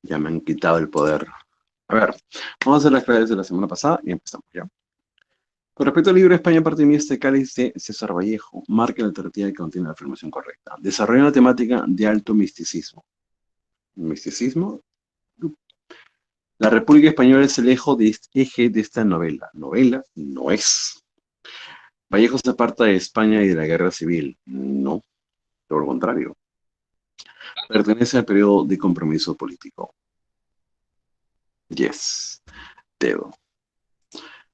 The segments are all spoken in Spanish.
Ya me han quitado el poder. A ver, vamos a hacer las claves de la semana pasada y empezamos ya. Con respecto al libro España parte mía, este cáliz de César Vallejo, marca la alternativa que contiene la afirmación correcta. Desarrolla una temática de alto misticismo. ¿Misticismo? La República Española es el eje de esta novela. Novela no es. Vallejo se aparta de España y de la guerra civil. No, todo lo contrario. Pertenece al periodo de compromiso político. Yes, dedo.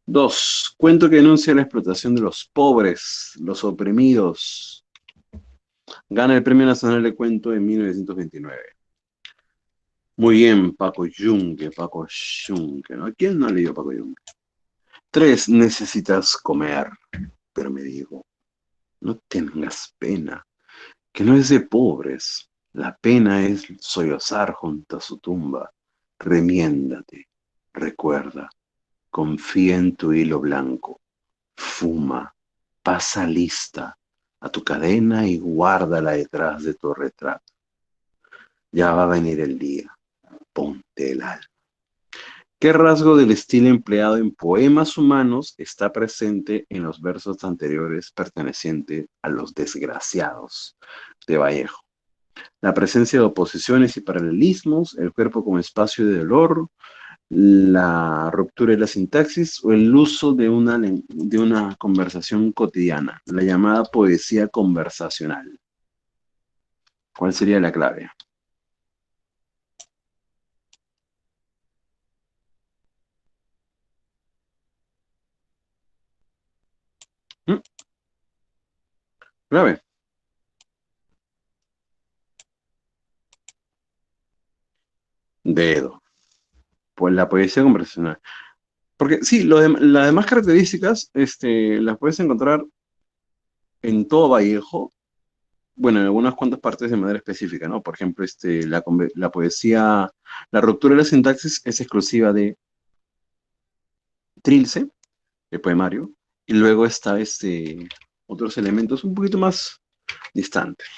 Dos, cuento que denuncia la explotación de los pobres, los oprimidos. Gana el Premio Nacional de Cuento en 1929. Muy bien, Paco Yunque, Paco Yunque, ¿no? ¿Quién no ha leído Paco Yunque? Tres, necesitas comer, pero me digo, no tengas pena, que no es de pobres. La pena es sollozar junto a su tumba. Remiéndate, recuerda, confía en tu hilo blanco, fuma, pasa lista a tu cadena y guárdala detrás de tu retrato. Ya va a venir el día, ponte el alma. ¿Qué rasgo del estilo empleado en poemas humanos está presente en los versos anteriores pertenecientes a los desgraciados de Vallejo? La presencia de oposiciones y paralelismos, el cuerpo como espacio de dolor, la ruptura de la sintaxis o el uso de una conversación cotidiana, la llamada poesía conversacional. ¿Cuál sería la clave? ¿Mm? Clave. Dedo. Pues la poesía conversacional. Porque sí, las demás características las puedes encontrar en todo Vallejo, bueno, en algunas cuantas partes de manera específica, ¿no? Por ejemplo, la poesía, la ruptura de la sintaxis es exclusiva de Trilce, el poemario, y luego está otros elementos un poquito más distantes.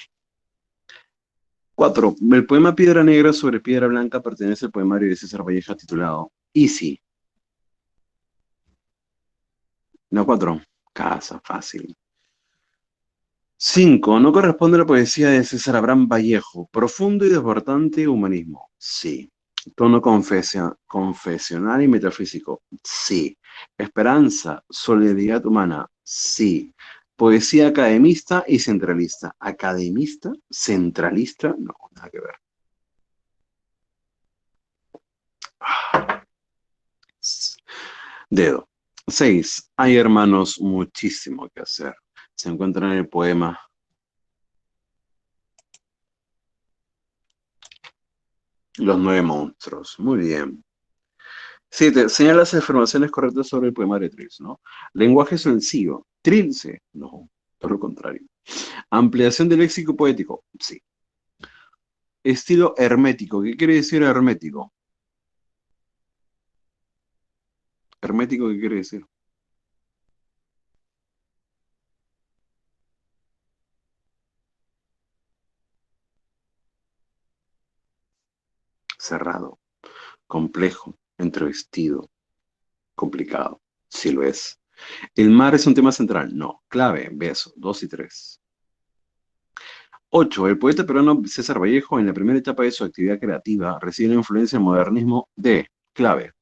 Cuatro, el poema Piedra Negra sobre Piedra Blanca pertenece al poemario de César Vallejo titulado Easy. No, cuatro, casa, fácil. Cinco, no corresponde a la poesía de César Abraham Vallejo. Profundo y desbordante humanismo. Sí. Tono confesional y metafísico. Sí. Esperanza, solidaridad humana. Sí. Poesía academista y centralista. ¿Academista? ¿Centralista? No, nada que ver. Dedo. Seis. Hay hermanos, muchísimo que hacer. Se encuentran en el poema Los Nueve Monstruos. Muy bien. Siete, señala las afirmaciones correctas sobre el poemario de Trilce, ¿no? Lenguaje sencillo. Trilce, no, por lo contrario. Ampliación del léxico poético, sí. Estilo hermético, ¿qué quiere decir hermético? Hermético, ¿qué quiere decir? Cerrado, complejo, entrevestido, complicado, sí lo es. ¿El mar es un tema central? No. Clave, beso, dos y tres. Ocho, el poeta peruano César Vallejo, en la primera etapa de su actividad creativa, recibe la influencia del modernismo de clave.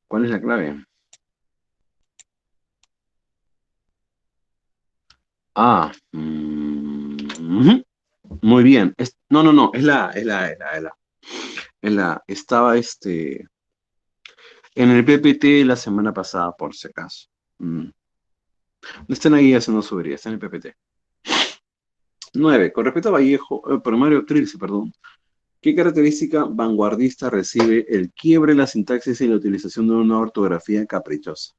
¿Cuál es la clave? Ah, ujú, muy bien. No, no, no, estaba en el PPT la semana pasada, por si acaso. Mm. No está en la guía, se no subiría, está en el PPT. 9. Con respecto a Vallejo, Mario Trilce, perdón, ¿qué característica vanguardista recibe el quiebre en la sintaxis y la utilización de una ortografía caprichosa?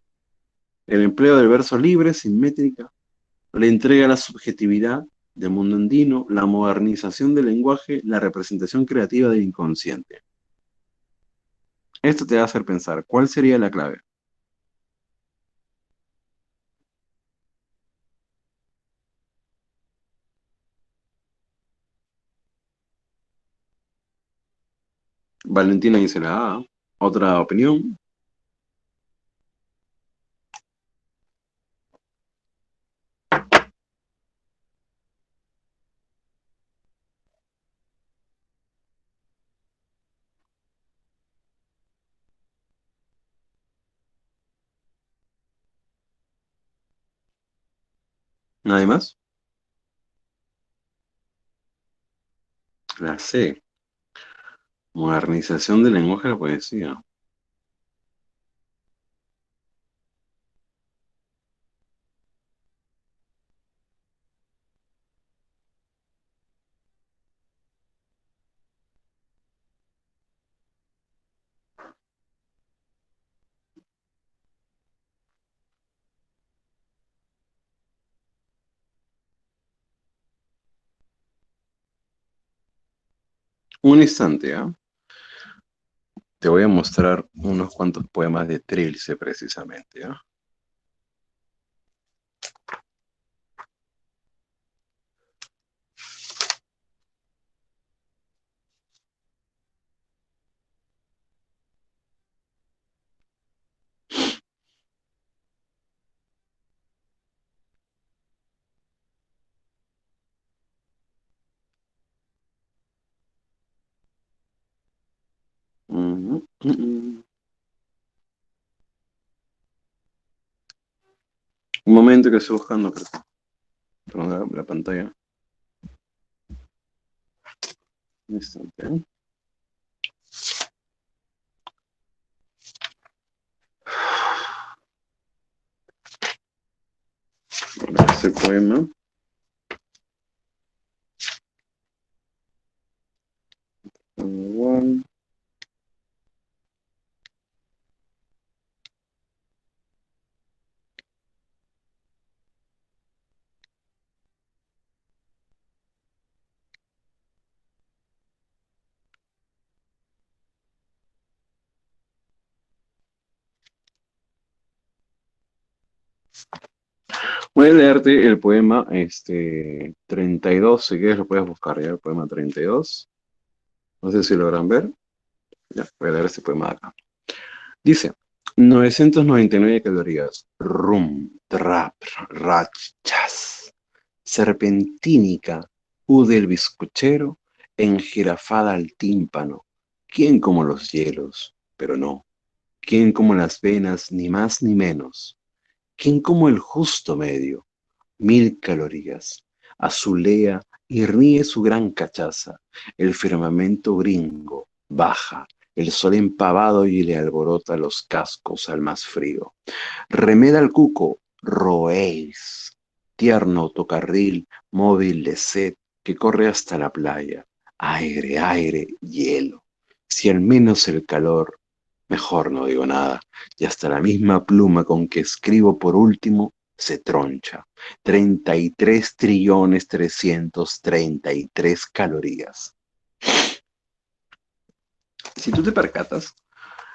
El empleo del verso libre, sin métrica, le entrega la subjetividad del mundo andino, la modernización del lenguaje, la representación creativa del inconsciente. Esto te va a hacer pensar, ¿cuál sería la clave? Valentina dice la A. ¿Otra opinión? ¿Nadie más? La C. Modernización del lenguaje de la poesía. Un instante, ¿ah? Te voy a mostrar unos cuantos poemas de Trilce precisamente, ¿ah? Mm, mm, mm. Un momento que estoy buscando, perdón, la pantalla. Un instante, ¿eh? Este poema. Igual. Voy a leerte el poema 32, si quieres lo puedes buscar ya, el poema 32. No sé si logran ver. Ya, voy a leer este poema de acá. Dice, 999 calorías, rum, trap, rachas, serpentínica, ude el bizcochero, enjirafada al tímpano. ¿Quién como los hielos? Pero no. ¿Quién como las venas, ni más ni menos? ¿Quién como el justo medio? 1000 calorías. Azulea y ríe su gran cachaza. El firmamento gringo baja. El sol empavado y le alborota los cascos al más frío. Remeda al cuco, roéis. Tierno autocarril, móvil de sed, que corre hasta la playa. Aire, aire, hielo. Si al menos el calor, mejor no digo nada. Y hasta la misma pluma con que escribo por último se troncha. 33.333 calorías. Si tú te percatas,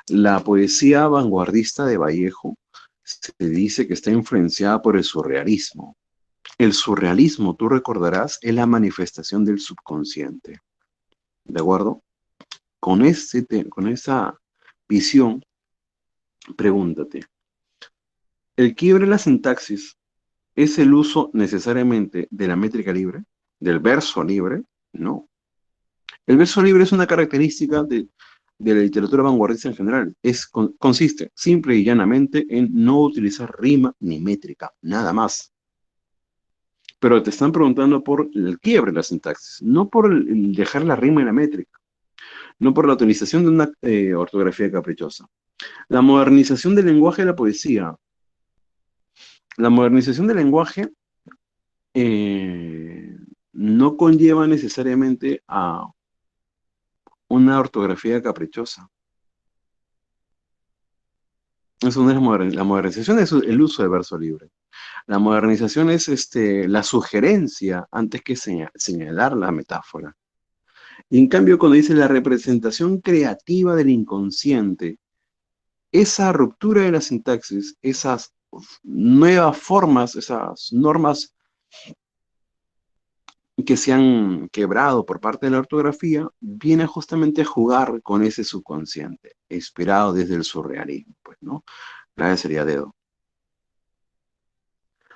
la poesía vanguardista de Vallejo se dice que está influenciada por el surrealismo. El surrealismo, tú recordarás, es la manifestación del subconsciente. ¿De acuerdo? Con esa visión, pregúntate, ¿el quiebre de la sintaxis es el uso necesariamente de la métrica libre, del verso libre? No. El verso libre es una característica de la literatura vanguardista en general. Consiste simple y llanamente en no utilizar rima ni métrica, nada más. Pero te están preguntando por el quiebre de la sintaxis, no por el dejar la rima y la métrica, no por la utilización de una ortografía caprichosa. La modernización del lenguaje de la poesía. La modernización del lenguaje eh, no conlleva necesariamente a una ortografía caprichosa. Eso no es la modernización, es el uso de verso libre. La modernización es la sugerencia antes que señalar la metáfora. Y en cambio, cuando dice la representación creativa del inconsciente, esa ruptura de la sintaxis, esas nuevas formas, esas normas que se han quebrado por parte de la ortografía, viene justamente a jugar con ese subconsciente, inspirado desde el surrealismo, pues, ¿no? Clave sería dedo.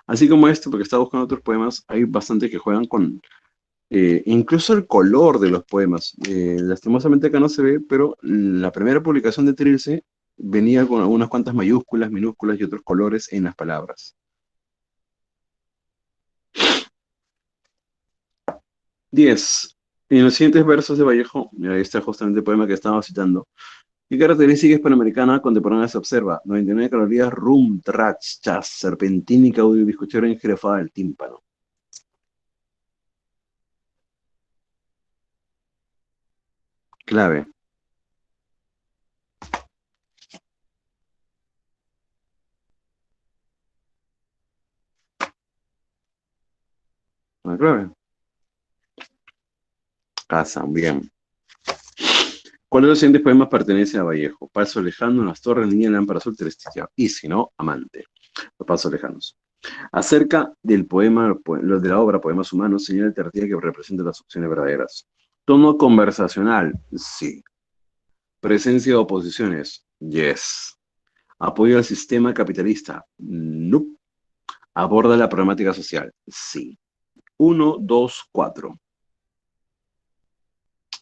Así como esto, porque estaba buscando otros poemas, hay bastante que juegan con incluso el color de los poemas. Lastimosamente acá no se ve, pero la primera publicación de Trilce venía con unas cuantas mayúsculas, minúsculas y otros colores en las palabras. 10. En los siguientes versos de Vallejo, mira, ahí está justamente el poema que estaba citando. ¿Qué característica hispanoamericana contemporánea se observa? 99 calorías, rum, trach, chas, serpentínica, audio, bizcochero, enjerefada del tímpano. Clave. Una clave. Casa, bien. ¿Cuál de los siguientes poemas pertenece a Vallejo? Paso lejano, las torres, niña, lámpara azul, celestial. Y si no, amante. Los pasos lejanos. Acerca del poema, lo de la obra Poemas Humanos, señala alternativa que representa las opciones verdaderas. Tono conversacional, sí. Presencia de oposiciones, yes. Apoyo al sistema capitalista, no. Aborda la problemática social, sí. Uno, dos, cuatro.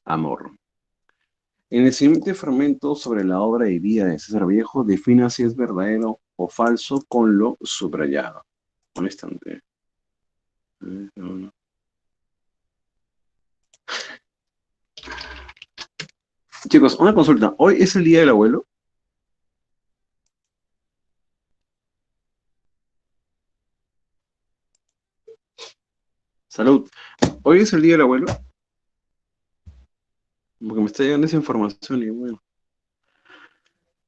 Amor. En el siguiente fragmento sobre la obra y vida de César Viejo, defina si es verdadero o falso con lo subrayado. Un instante. Chicos, una consulta. ¿Hoy es el día del abuelo? Salud. ¿Hoy es el día del abuelo? Porque me está llegando esa información y bueno.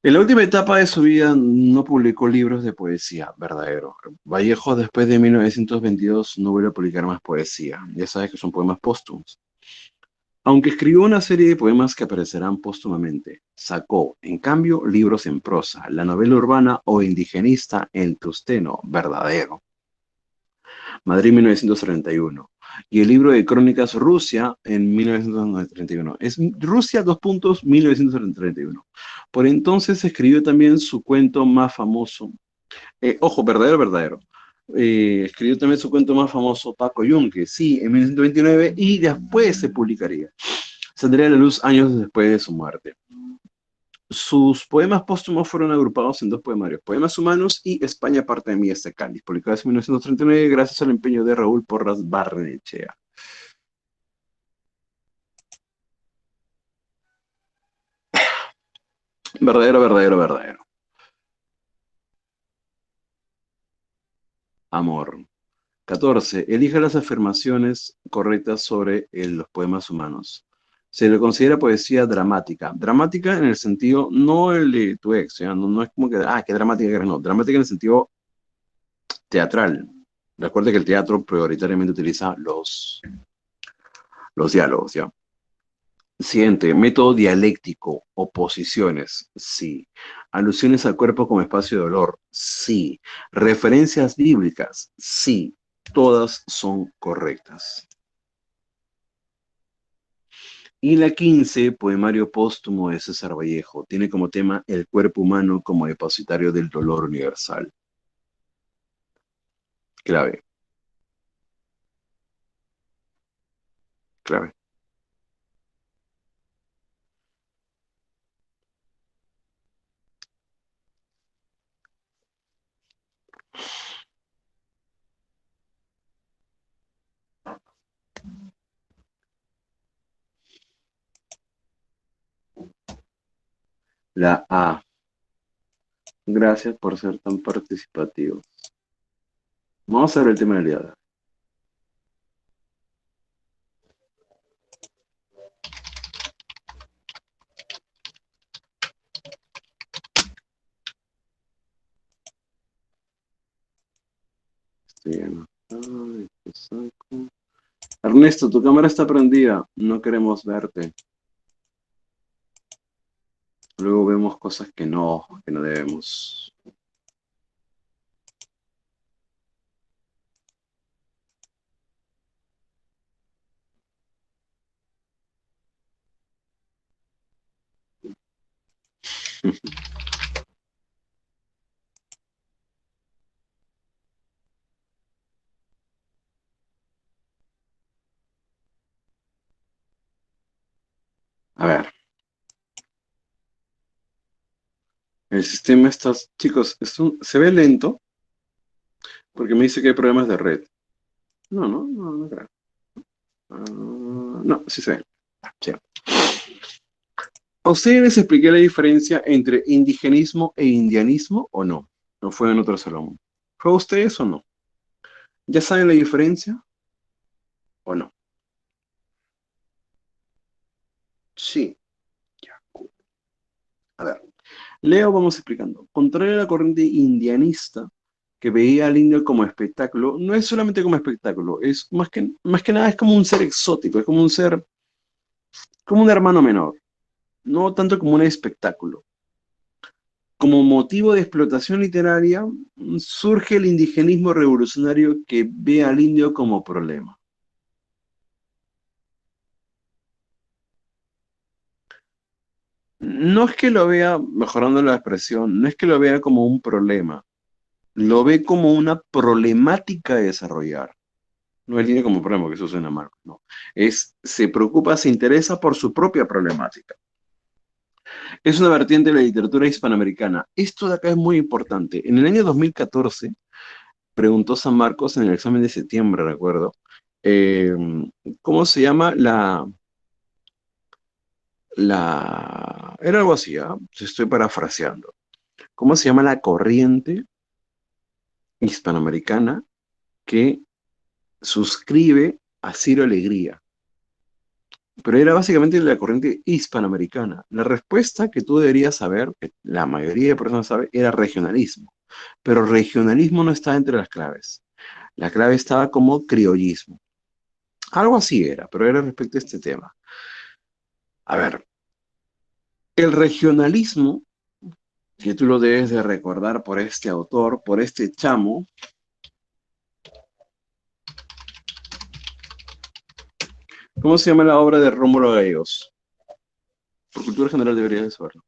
En la última etapa de su vida no publicó libros de poesía, verdadero. Vallejo después de 1922 no vuelve a publicar más poesía. Ya sabes que son poemas póstumos. Aunque escribió una serie de poemas que aparecerán póstumamente, sacó, en cambio, libros en prosa, la novela urbana o indigenista El Tusteno, verdadero, Madrid 1931, y el libro de crónicas Rusia en 1931. Es Rusia, dos puntos, 1931. Por entonces escribió también su cuento más famoso, ojo, verdadero, verdadero. Escribió también su cuento más famoso, Paco Yunque, sí, en 1929, y después se publicaría. Saldría a la luz años después de su muerte. Sus poemas póstumos fueron agrupados en dos poemarios, Poemas Humanos y España parte de mí este cáliz, publicados en 1939 gracias al empeño de Raúl Porras Barnechea. Verdadero, verdadero, verdadero. Amor. 14. Elija las afirmaciones correctas sobre los poemas humanos. Se le considera poesía dramática. Dramática en el sentido, no el de tu ex, ¿ya? No, no es como que, qué dramática que eres, no. Dramática en el sentido teatral. Recuerde que el teatro prioritariamente utiliza los diálogos, ¿ya? Siguiente, método dialéctico, oposiciones, sí. Alusiones al cuerpo como espacio de dolor, sí. Referencias bíblicas, sí. Todas son correctas. Y la 15, poemario póstumo de César Vallejo, tiene como tema el cuerpo humano como depositario del dolor universal. Clave, clave. La A. Gracias por ser tan participativo. Vamos a ver el tema de la liada. Estoy viendo. Ay, qué saco. Ernesto, tu cámara está prendida. No queremos verte. Luego vemos cosas que no debemos. A ver, el sistema está, chicos, se ve lento porque me dice que hay problemas de red. No creo. No, sí se ve. Sí. ¿A ustedes les expliqué la diferencia entre indigenismo e indianismo o no? ¿O fue en otro salón? ¿Fue a ustedes o no? ¿Ya saben la diferencia o no? Sí. Ya. A ver, Leo, vamos explicando. Contrario a la corriente indianista, que veía al indio como espectáculo, no es solamente como espectáculo, es más que nada es como un ser exótico, es como un ser, como un hermano menor, no tanto como un espectáculo. Como motivo de explotación literaria, surge el indigenismo revolucionario que ve al indio como problema. No es que lo vea, mejorando la expresión, no es que lo vea como un problema, lo ve como una problemática de desarrollar. No el indio como problema, que eso suena mal, no. Se preocupa, se interesa por su propia problemática. Es una vertiente de la literatura hispanoamericana. Esto de acá es muy importante. En el año 2014, preguntó San Marcos en el examen de septiembre, recuerdo, eh, ¿cómo se llama era algo así, ¿ah? Estoy parafraseando. ¿Cómo se llama la corriente hispanoamericana que suscribe a Ciro Alegría? Pero era básicamente la corriente hispanoamericana. La respuesta que tú deberías saber, que la mayoría de personas sabe, era regionalismo. Pero regionalismo no estaba entre las claves. La clave estaba como criollismo. Algo así era, pero era respecto a este tema. A ver, el regionalismo, que tú lo debes de recordar por este autor, por este chamo, ¿cómo se llama la obra de Rómulo Gallegos? Por cultura general deberías de saberlo.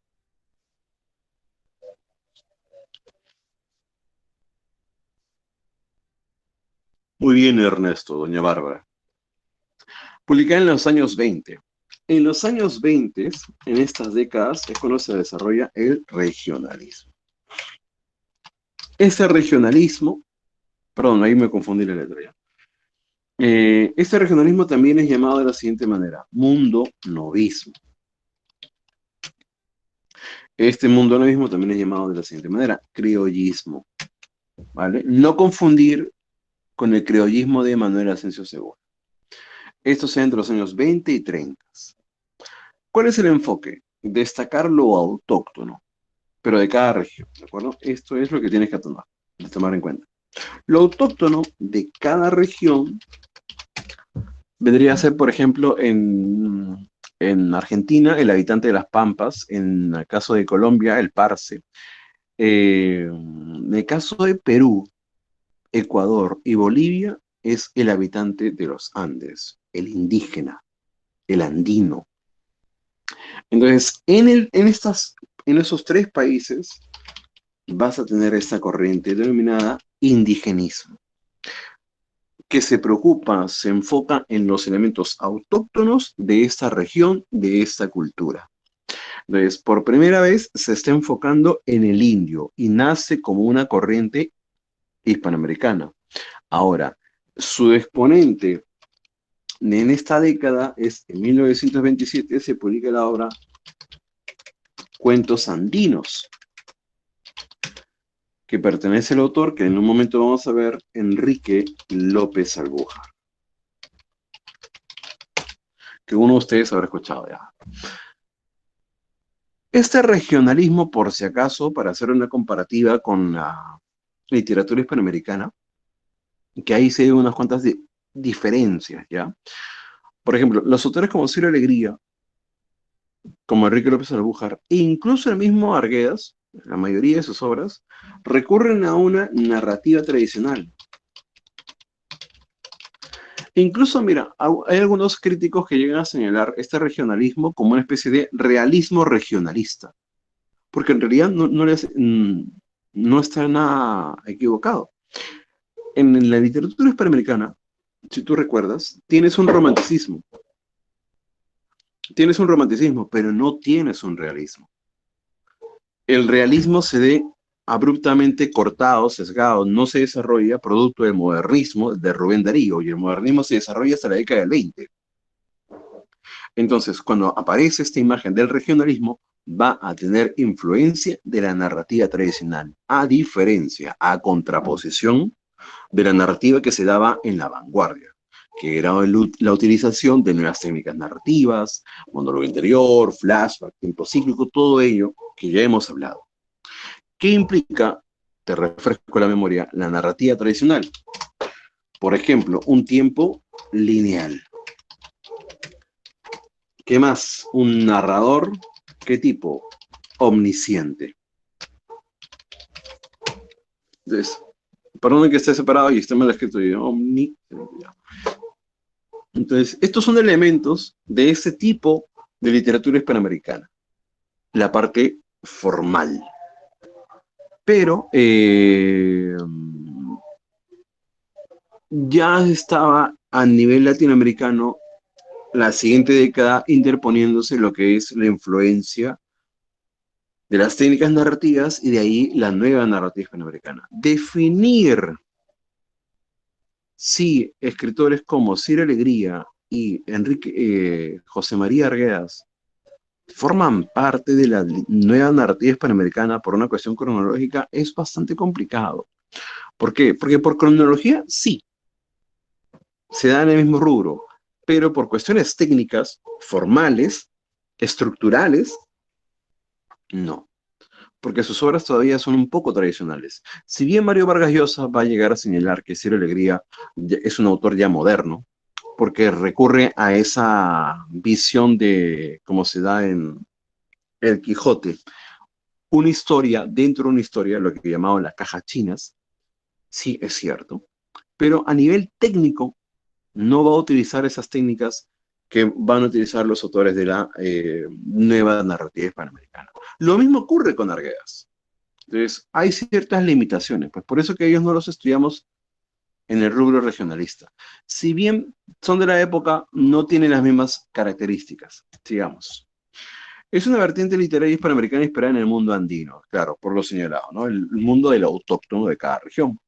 Muy bien, Ernesto, doña Bárbara. Publicada en los años 20. En los años 20, en estas décadas, es cuando se desarrolla el regionalismo. Ese regionalismo, perdón, ahí me confundí la letra ya. Este regionalismo también es llamado de la siguiente manera, mundo novismo. Este mundo novismo también es llamado de la siguiente manera, criollismo. ¿Vale? No confundir con el criollismo de Manuel Asensio Segura. Esto se da entre los años 20 y 30. ¿Cuál es el enfoque? Destacar lo autóctono, pero de cada región, ¿de acuerdo? Esto es lo que tienes que tomar en cuenta. Lo autóctono de cada región vendría a ser, por ejemplo, en Argentina, el habitante de las Pampas, en el caso de Colombia, el Parce. En el caso de Perú, Ecuador y Bolivia, es el habitante de los Andes, el indígena, el andino. Entonces, en esos tres países vas a tener esta corriente denominada indigenismo, que se preocupa, se enfoca en los elementos autóctonos de esta región, de esta cultura. Entonces, por primera vez se está enfocando en el indio y nace como una corriente hispanoamericana. Ahora, su exponente en esta década es en 1927 se publica la obra Cuentos Andinos, que pertenece al autor que en un momento vamos a ver, Enrique López Albuja, que uno de ustedes habrá escuchado ya. Este regionalismo, por si acaso, para hacer una comparativa con la literatura hispanoamericana, que ahí se ven unas cuantas diferencias, ¿ya? Por ejemplo, los autores como Ciro Alegría, como Enrique López Albújar, e incluso el mismo Arguedas, la mayoría de sus obras, recurren a una narrativa tradicional. E incluso, mira, hay algunos críticos que llegan a señalar este regionalismo como una especie de realismo regionalista. porque en realidad no está nada equivocado. En la literatura hispanoamericana, si tú recuerdas, tienes un romanticismo, pero no tienes un realismo. El realismo se ve abruptamente cortado, sesgado, no se desarrolla producto del modernismo de Rubén Darío, y el modernismo se desarrolla hasta la década del 20. Entonces, cuando aparece esta imagen del regionalismo, va a tener influencia de la narrativa tradicional, a diferencia, a contraposición de la narrativa que se daba en la vanguardia, que era la utilización de nuevas técnicas narrativas, monólogo interior, flashback, tiempo cíclico, todo ello que ya hemos hablado. ¿Qué implica, te refresco la memoria, la narrativa tradicional? Por ejemplo, un tiempo lineal. ¿Qué más? Un narrador, ¿qué tipo? Omnisciente. Entonces, perdón que esté separado y esté mal escrito, Entonces, estos son elementos de ese tipo de literatura hispanoamericana, la parte formal. Pero ya estaba a nivel latinoamericano la siguiente década interponiéndose lo que es la influencia de las técnicas narrativas y de ahí la nueva narrativa hispanoamericana. Definir si escritores como Ciro Alegría y José María Arguedas forman parte de la nueva narrativa hispanoamericana por una cuestión cronológica es bastante complicado. ¿Por qué? Porque por cronología sí, se da en el mismo rubro, pero por cuestiones técnicas, formales, estructurales, no, porque sus obras todavía son un poco tradicionales. Si bien Mario Vargas Llosa va a llegar a señalar que Ciro Alegría es un autor ya moderno, porque recurre a esa visión de cómo se da en El Quijote, una historia dentro de una historia, lo que llamaban las cajas chinas, sí es cierto, pero a nivel técnico no va a utilizar esas técnicas que van a utilizar los autores de la nueva narrativa hispanoamericana. Lo mismo ocurre con Arguedas. Entonces, hay ciertas limitaciones, pues por eso que ellos no los estudiamos en el rubro regionalista. Si bien son de la época, no tienen las mismas características, digamos. Es una vertiente literaria hispanoamericana inspirada en el mundo andino, claro, por lo señalado, ¿no? El mundo del autóctono de cada región.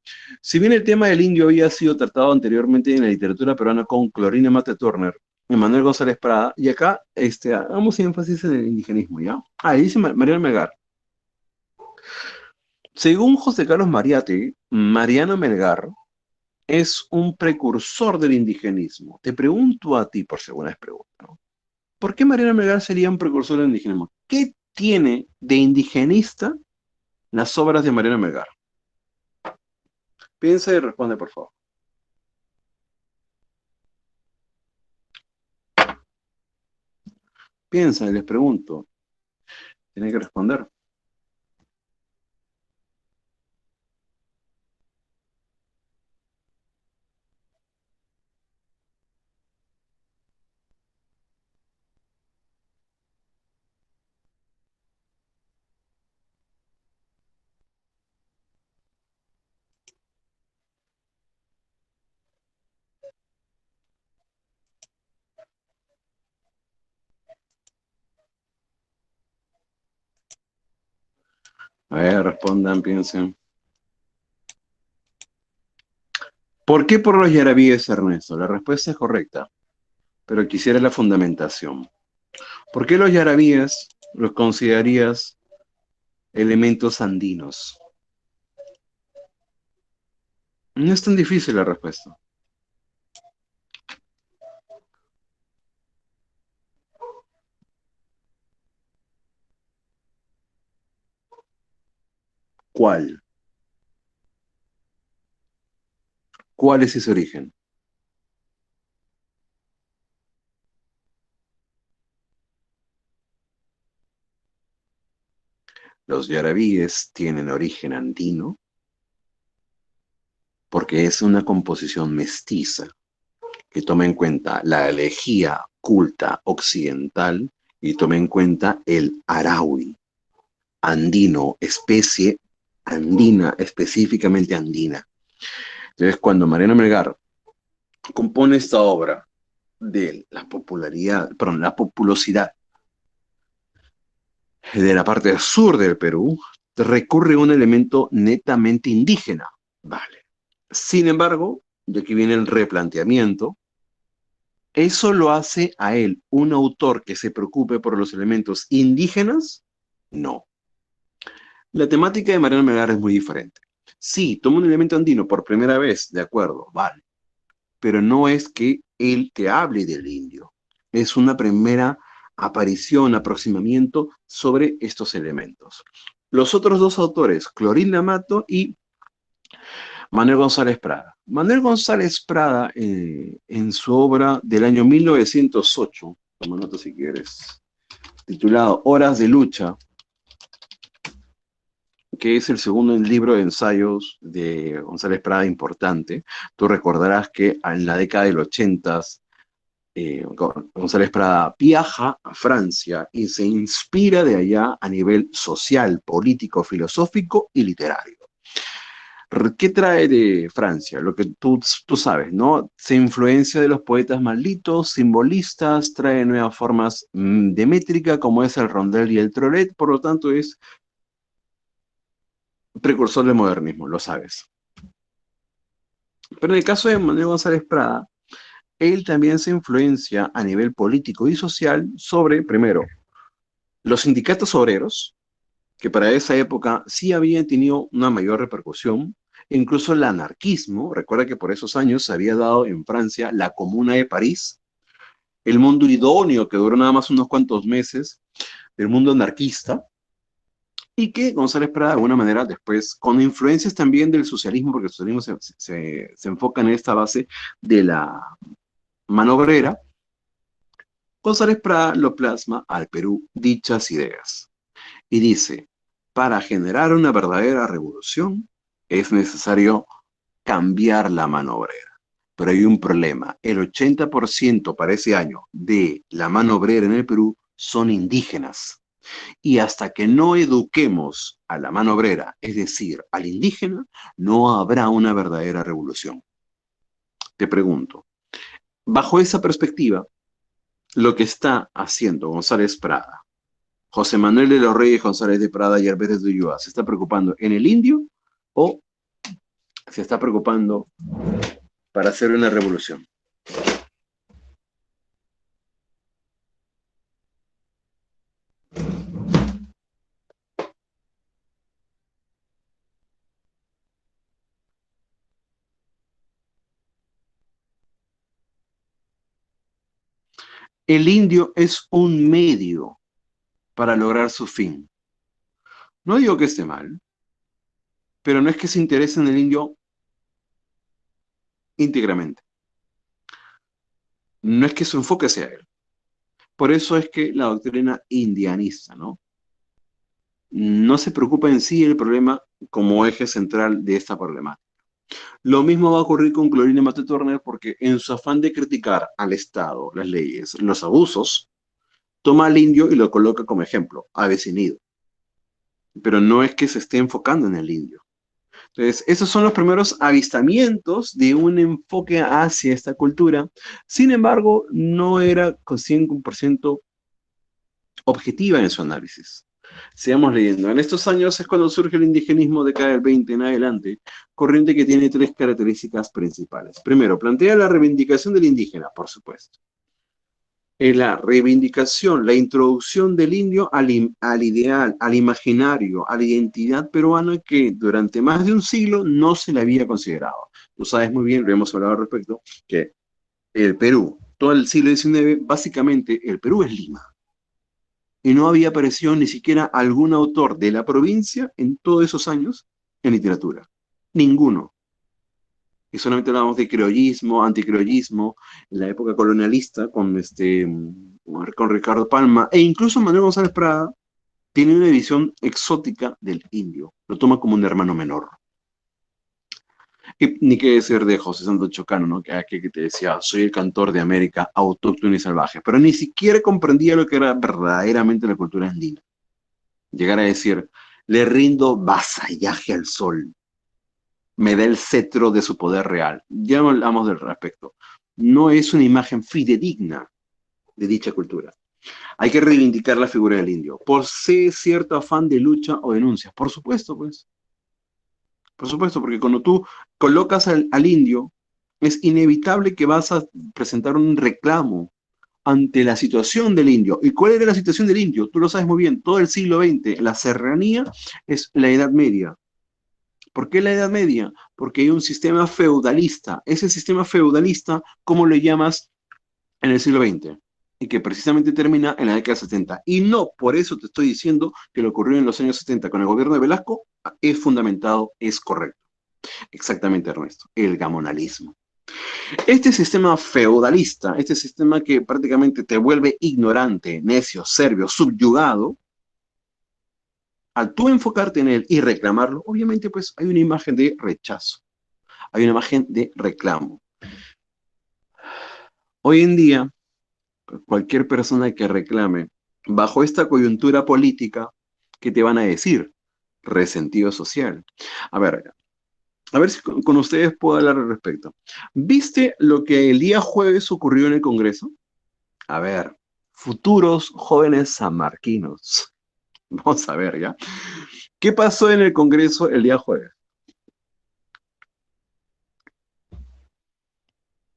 Si bien el tema del indio había sido tratado anteriormente en la literatura peruana con Clorinda Mate Turner, Manuel González Prada, y acá hagamos énfasis en el indigenismo, ¿ya? Ah, dice Mariano Melgar. Según José Carlos Mariate, Mariano Melgar es un precursor del indigenismo. Te pregunto a ti, por si alguna vez pregunto, ¿no? ¿Por qué Mariano Melgar sería un precursor del indigenismo? ¿Qué tiene de indigenista las obras de Mariano Melgar? Piensa y responde, por favor. Piensa y les pregunto. Tienen que responder. A ver, respondan, piensen. ¿Por qué por los yarabíes, Ernesto? La respuesta es correcta, pero quisiera la fundamentación. ¿Por qué los yarabíes los considerarías elementos andinos? No es tan difícil la respuesta. ¿Cuál? ¿Cuál es ese origen? Los yarabíes tienen origen andino porque es una composición mestiza que toma en cuenta la elegía culta occidental y toma en cuenta el araui. andino, especie andina, específicamente andina. Entonces, cuando Mariano Melgar compone esta obra de la popularidad, perdón, la populosidad de la parte sur del Perú, recurre a un elemento netamente indígena. Vale. Sin embargo, y aquí viene el replanteamiento, ¿eso lo hace a él un autor que se preocupe por los elementos indígenas? No. La temática de Mariano Melgar es muy diferente. Sí, toma un elemento andino por primera vez, de acuerdo, vale, pero no es que él te hable del indio. Es una primera aparición, aproximamiento sobre estos elementos. Los otros dos autores, Clorinda Mato y Manuel González Prada. Manuel González Prada, en su obra del año 1908, toma nota si quieres, titulado Horas de Lucha, que es el segundo libro de ensayos de González Prada importante. Tú recordarás que en la década del 80 González Prada viaja a Francia y se inspira de allá a nivel social, político, filosófico y literario. ¿Qué trae de Francia? Lo que tú sabes, ¿no? Se influencia de los poetas malditos, simbolistas, trae nuevas formas de métrica como es el rondel y el trolet, por lo tanto es precursor del modernismo, lo sabes. Pero en el caso de Manuel González Prada, él también se influencia a nivel político y social sobre, primero, los sindicatos obreros, que para esa época sí habían tenido una mayor repercusión, incluso el anarquismo. Recuerda que por esos años se había dado en Francia la Comuna de París, el mundo idóneo que duró nada más unos cuantos meses, del mundo anarquista, y que González Prada de alguna manera después, con influencias también del socialismo, porque el socialismo se enfoca en esta base de la mano obrera, González Prada lo plasma al Perú dichas ideas. Y dice, para generar una verdadera revolución es necesario cambiar la mano obrera. Pero hay un problema, el 80% para ese año de la mano obrera en el Perú son indígenas. Y hasta que no eduquemos a la mano obrera, es decir, al indígena, no habrá una verdadera revolución. Te pregunto, bajo esa perspectiva, lo que está haciendo González Prada, José Manuel de los Reyes González de Prada y Álvarez de Ulloa, ¿se está preocupando en el indio o se está preocupando para hacer una revolución? El indio es un medio para lograr su fin. No digo que esté mal, pero no es que se interese en el indio íntegramente. No es que su enfoque sea él. Por eso es que la doctrina indianista, ¿no? No se preocupa en sí el problema como eje central de esta problemática. Lo mismo va a ocurrir con Clorinda Mate Turner porque en su afán de criticar al Estado, las leyes, los abusos, toma al indio y lo coloca como ejemplo, avecinido. Pero no es que se esté enfocando en el indio. Entonces, esos son los primeros avistamientos de un enfoque hacia esta cultura. Sin embargo, no era con 100% objetiva en su análisis. Sigamos leyendo. En estos años es cuando surge el indigenismo de cada del 20 en adelante, corriente que tiene tres características principales. Primero, plantea la reivindicación del indígena, por supuesto. Es la reivindicación, la introducción del indio al ideal, al imaginario, a la identidad peruana que durante más de un siglo no se le había considerado. Tú sabes muy bien, lo hemos hablado al respecto, que el Perú, todo el siglo XIX, básicamente el Perú es Lima. Y no había aparecido ni siquiera algún autor de la provincia en todos esos años en literatura. Ninguno. Y solamente hablábamos de criollismo, anticriollismo, en la época colonialista, con Ricardo Palma, e incluso Manuel González Prada tiene una visión exótica del indio, lo toma como un hermano menor. Y ni qué decir de José Santos Chocano, ¿no? Que te decía, soy el cantor de América autóctono y salvaje, pero ni siquiera comprendía lo que era verdaderamente la cultura andina. Llegar a decir, le rindo vasallaje al sol, me da el cetro de su poder real. Ya no hablamos del respecto. No es una imagen fidedigna de dicha cultura. Hay que reivindicar la figura del indio. Posee cierto afán de lucha o denuncia. Por supuesto, pues. Por supuesto, porque cuando tú colocas al indio, es inevitable que vas a presentar un reclamo ante la situación del indio. ¿Y cuál era la situación del indio? Tú lo sabes muy bien, todo el siglo XX, la serranía es la Edad Media. ¿Por qué la Edad Media? Porque hay un sistema feudalista. Ese sistema feudalista, ¿cómo le llamas en el siglo XX? Y que precisamente termina en la década de 70. Y no, por eso te estoy diciendo que lo ocurrió en los años 70 con el gobierno de Velasco es fundamentado, es correcto. Exactamente, Ernesto, el gamonalismo. Este sistema feudalista, este sistema que prácticamente te vuelve ignorante, necio, servio, subyugado, al tú enfocarte en él y reclamarlo, obviamente pues hay una imagen de rechazo, hay una imagen de reclamo. Hoy en día, cualquier persona que reclame bajo esta coyuntura política, ¿qué te van a decir? Resentido social. A ver, a ver si con ustedes puedo hablar al respecto. ¿Viste lo que el día jueves ocurrió en el Congreso? A ver, futuros jóvenes sanmarquinos. Vamos a ver, ¿ya? ¿Qué pasó en el Congreso el día jueves?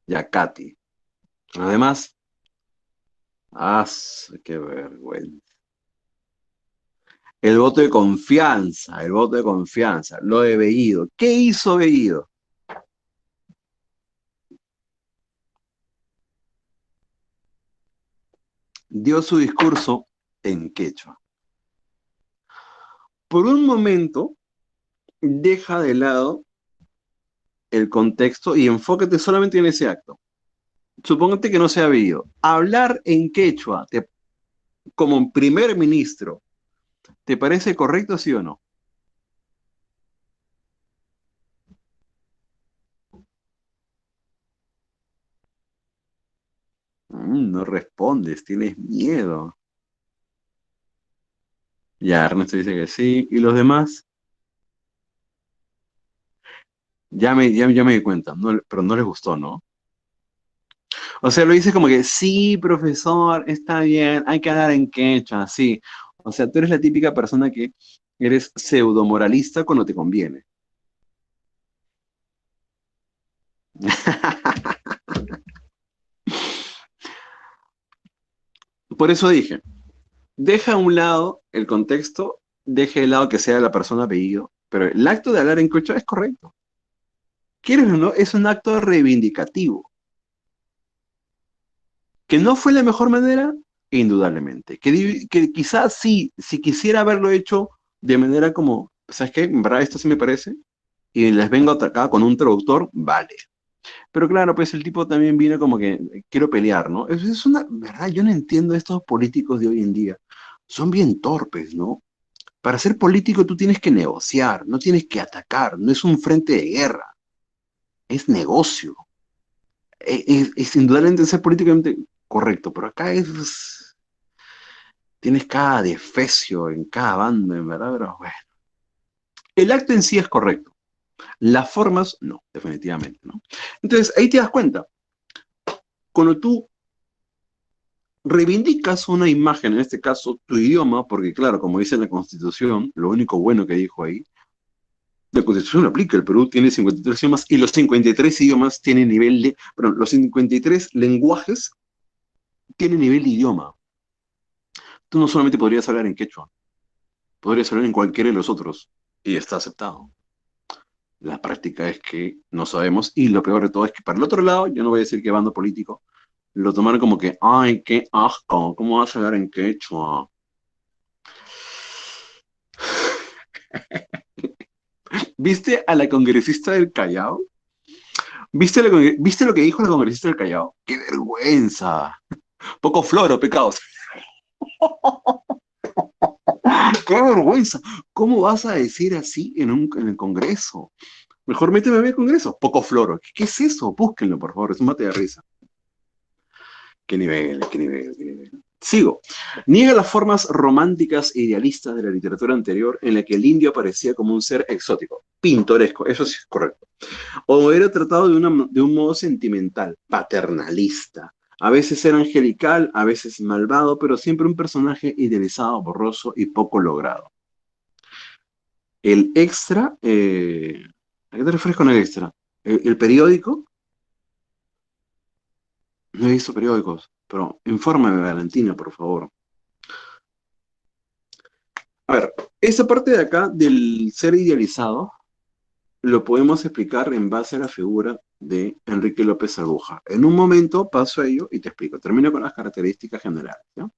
Ya, Katy. Además, ¡ah, qué vergüenza! El voto de confianza, lo de Bellido. ¿Qué hizo Bellido? Dio su discurso en quechua. Por un momento, deja de lado el contexto y enfócate solamente en ese acto. Supóngate que no se ha Bellido. Hablar en quechua como primer ministro, ¿te parece correcto, sí o no? No respondes, tienes miedo. Ya, Ernesto dice que sí. ¿Y los demás? Ya me di cuenta, pero no les gustó, ¿no? O sea, lo dice como que, sí, profesor, está bien, hay que hablar en quechua, sí. O sea, tú eres la típica persona que eres pseudomoralista cuando te conviene. Por eso dije, deja a un lado el contexto, deja de lado que sea la persona apellido, pero el acto de hablar en quechua es correcto. ¿Quieres o no? Es un acto reivindicativo. ¿Que no fue la mejor manera? Indudablemente. Que quizás sí, si quisiera haberlo hecho de manera como, ¿sabes qué? En verdad esto sí me parece, y les vengo acá con un traductor, vale. Pero claro, pues el tipo también viene como que quiero pelear, ¿no? Es una, ¿verdad? Yo no entiendo a estos políticos de hoy en día. Son bien torpes, ¿no? Para ser político tú tienes que negociar, no tienes que atacar, no es un frente de guerra, es negocio. Es indudablemente ser políticamente correcto, pero acá tienes cada defecio en cada bando, en verdad, pero bueno. El acto en sí es correcto, las formas no, definitivamente, ¿no? Entonces ahí te das cuenta, cuando tú reivindicas una imagen, en este caso tu idioma, porque claro, como dice la Constitución, lo único bueno que dijo ahí, la Constitución lo aplica, el Perú tiene 53 idiomas y los 53 idiomas tienen nivel de, perdón, los 53 lenguajes tienen nivel de idioma. Tú no solamente podrías hablar en quechua, podrías hablar en cualquiera de los otros y está aceptado. La práctica es que no sabemos y lo peor de todo es que para el otro lado, yo no voy a decir que bando político, lo tomaron como que, ay, qué asco, ¿cómo vas a hablar en quechua? ¿Viste a la congresista del Callao? ¿Viste lo que dijo la congresista del Callao? ¡Qué vergüenza! Poco floro, pecados. ¡Qué vergüenza! ¿Cómo vas a decir así en el Congreso? Mejor méteme a mi Congreso. Poco floro. ¿Qué es eso? Búsquenlo, por favor. Es un mate de risa. Qué nivel, qué nivel, qué nivel. Sigo. Niega las formas románticas e idealistas de la literatura anterior en la que el indio aparecía como un ser exótico, pintoresco, eso sí es correcto. O era tratado de un modo sentimental, paternalista. A veces era angelical, a veces malvado, pero siempre un personaje idealizado, borroso y poco logrado. El extra, ¿a qué te refieres con el extra? El periódico? No he visto periódicos, pero infórmame, Valentina, por favor. A ver, esa parte de acá del ser idealizado lo podemos explicar en base a la figura de Enrique López Albuja. En un momento paso a ello y te explico. Termino con las características generales, ¿no?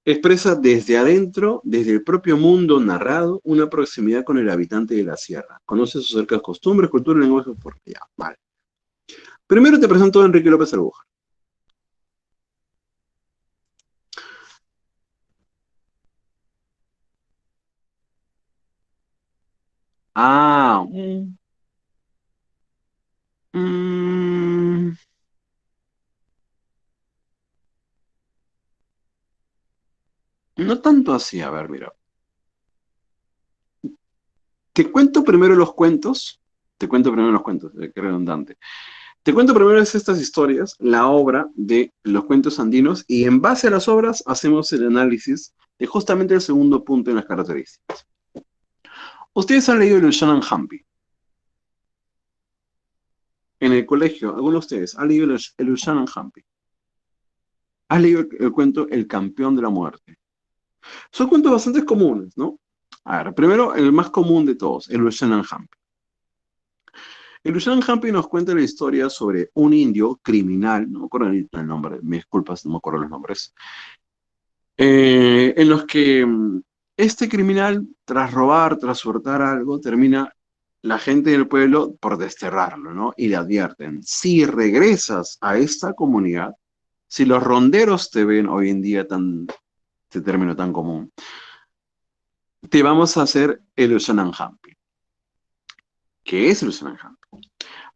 Expresa desde adentro, desde el propio mundo narrado, una proximidad con el habitante de la sierra. Conoce sus cercanas costumbres, cultura y lenguaje por allá. Vale. Primero te presento a Enrique López Albuja. Ah, mm, no tanto así. A ver, mira. Te cuento primero los cuentos. Te cuento primero los cuentos, qué redundante. Te cuento primero estas historias, la obra de los cuentos andinos, y en base a las obras hacemos el análisis de justamente el segundo punto en las características. Ustedes han leído el Shonan Hampi en el colegio, algunos de ustedes han leído el Shonan Hampi. Han leído el cuento El campeón de la muerte. Son cuentos bastante comunes, ¿no? A ver, primero, el más común de todos, el Shonan Hampi. El Ushan Hampi nos cuenta la historia sobre un indio criminal, no me acuerdo el nombre, mis disculpas, no me acuerdo los nombres, en los que este criminal, tras robar, tras hurtar algo, termina la gente del pueblo por desterrarlo, ¿no? Y le advierten, si regresas a esta comunidad, si los ronderos te ven hoy en día este término tan común, te vamos a hacer el Ushanan Hampi. ¿Qué es el Ushanan Hampi?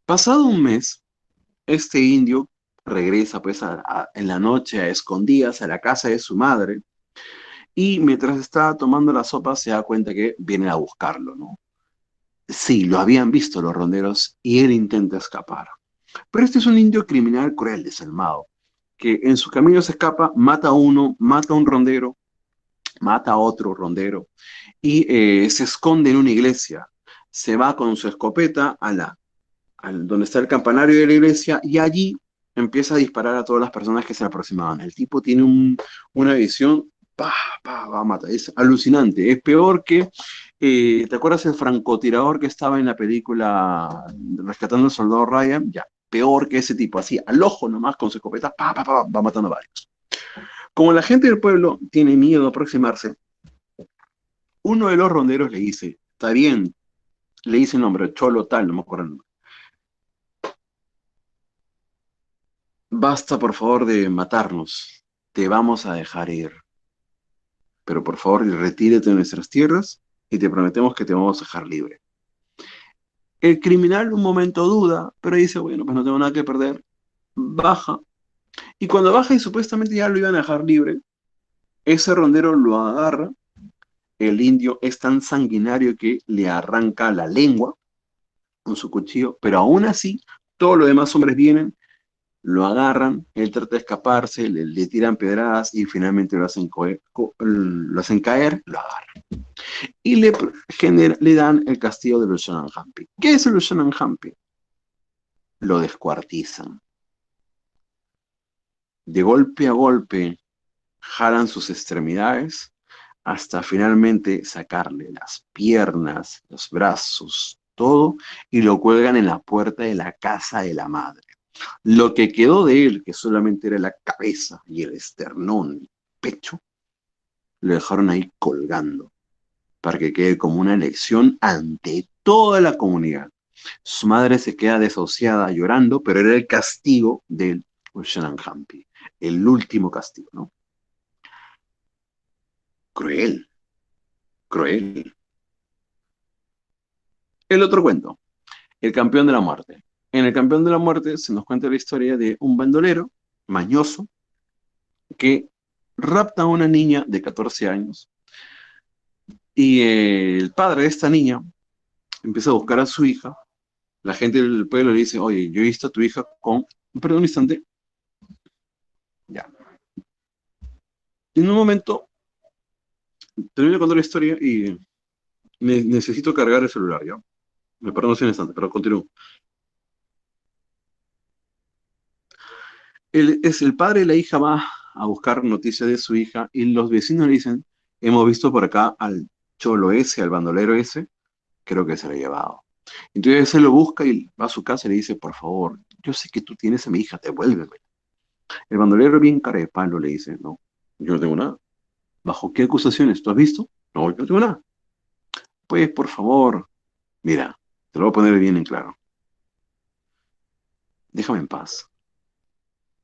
Pasado un mes, este indio regresa pues en la noche a escondidas a la casa de su madre y mientras está tomando la sopa se da cuenta que vienen a buscarlo, ¿no? Sí, lo habían visto los ronderos y él intenta escapar. Pero este es un indio criminal cruel, desalmado, que en su camino se escapa, mata a uno, mata a un rondero, mata a otro rondero y se esconde en una iglesia. Se va con su escopeta donde está el campanario de la iglesia y allí empieza a disparar a todas las personas que se le aproximaban. El tipo tiene una visión, pa, pa, va a matar. Es alucinante. Es peor que, ¿te acuerdas el francotirador que estaba en la película Rescatando al Soldado Ryan? Ya, peor que ese tipo, así, al ojo nomás con su escopeta, pa, pa, pa, va matando a varios. Como la gente del pueblo tiene miedo a aproximarse, uno de los ronderos le dice, está bien, le dice el nombre, Cholo tal, no me acuerdo el nombre. Basta, por favor, de matarnos. Te vamos a dejar ir. Pero por favor, retírate de nuestras tierras y te prometemos que te vamos a dejar libre. El criminal un momento duda, pero dice, bueno, pues no tengo nada que perder. Baja. Y cuando baja y supuestamente ya lo iban a dejar libre, ese rondero lo agarra. El indio es tan sanguinario que le arranca la lengua con su cuchillo, pero aún así, todos los demás hombres vienen, lo agarran, él trata de escaparse, le tiran pedradas y finalmente lo hacen caer, lo agarran. Y le dan el castigo de los Hampi. ¿Qué es el Hampi? Lo descuartizan. De golpe a golpe jalan sus extremidades hasta finalmente sacarle las piernas, los brazos, todo, y lo cuelgan en la puerta de la casa de la madre. Lo que quedó de él, que solamente era la cabeza y el esternón, el pecho, lo dejaron ahí colgando para que quede como una lección ante toda la comunidad. Su madre se queda desahuciada llorando, pero era el castigo del Hampi, el último castigo, ¿no? Cruel, cruel. El otro cuento, El campeón de la muerte. En el campeón de la muerte se nos cuenta la historia de un bandolero mañoso que rapta a una niña de 14 años y el padre de esta niña empieza a buscar a su hija. La gente del pueblo le dice, oye, yo he visto a tu hija con... Perdón un instante. Ya. En un momento, termino de contar la historia y necesito cargar el celular, ¿ya? Me perdón un instante, pero continúo. El padre y la hija va a buscar noticias de su hija y los vecinos le dicen, hemos visto por acá al cholo ese, al bandolero ese, creo que se lo ha llevado. Entonces él lo busca y va a su casa y le dice, por favor, yo sé que tú tienes a mi hija, devuélveme. El bandolero bien cara de palo le dice, no, yo no tengo nada. ¿Bajo qué acusaciones? ¿Tú has visto? No, yo no tengo nada. Pues, por favor, mira, te lo voy a poner bien en claro. Déjame en paz.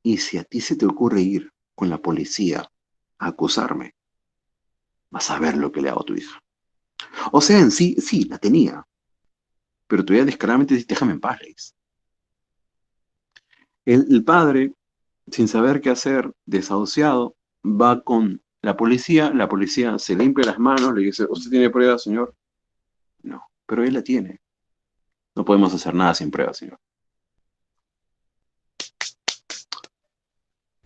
Y si a ti se te ocurre ir con la policía a acusarme, vas a ver lo que le hago a tu hija. O sea, en sí, sí, la tenía. Pero tú ya descaradamente dices, déjame en paz, le dice. El padre, sin saber qué hacer, desahuciado, va con la policía se limpia las manos, le dice, ¿usted tiene pruebas, señor? No, pero él la tiene. No podemos hacer nada sin pruebas, señor.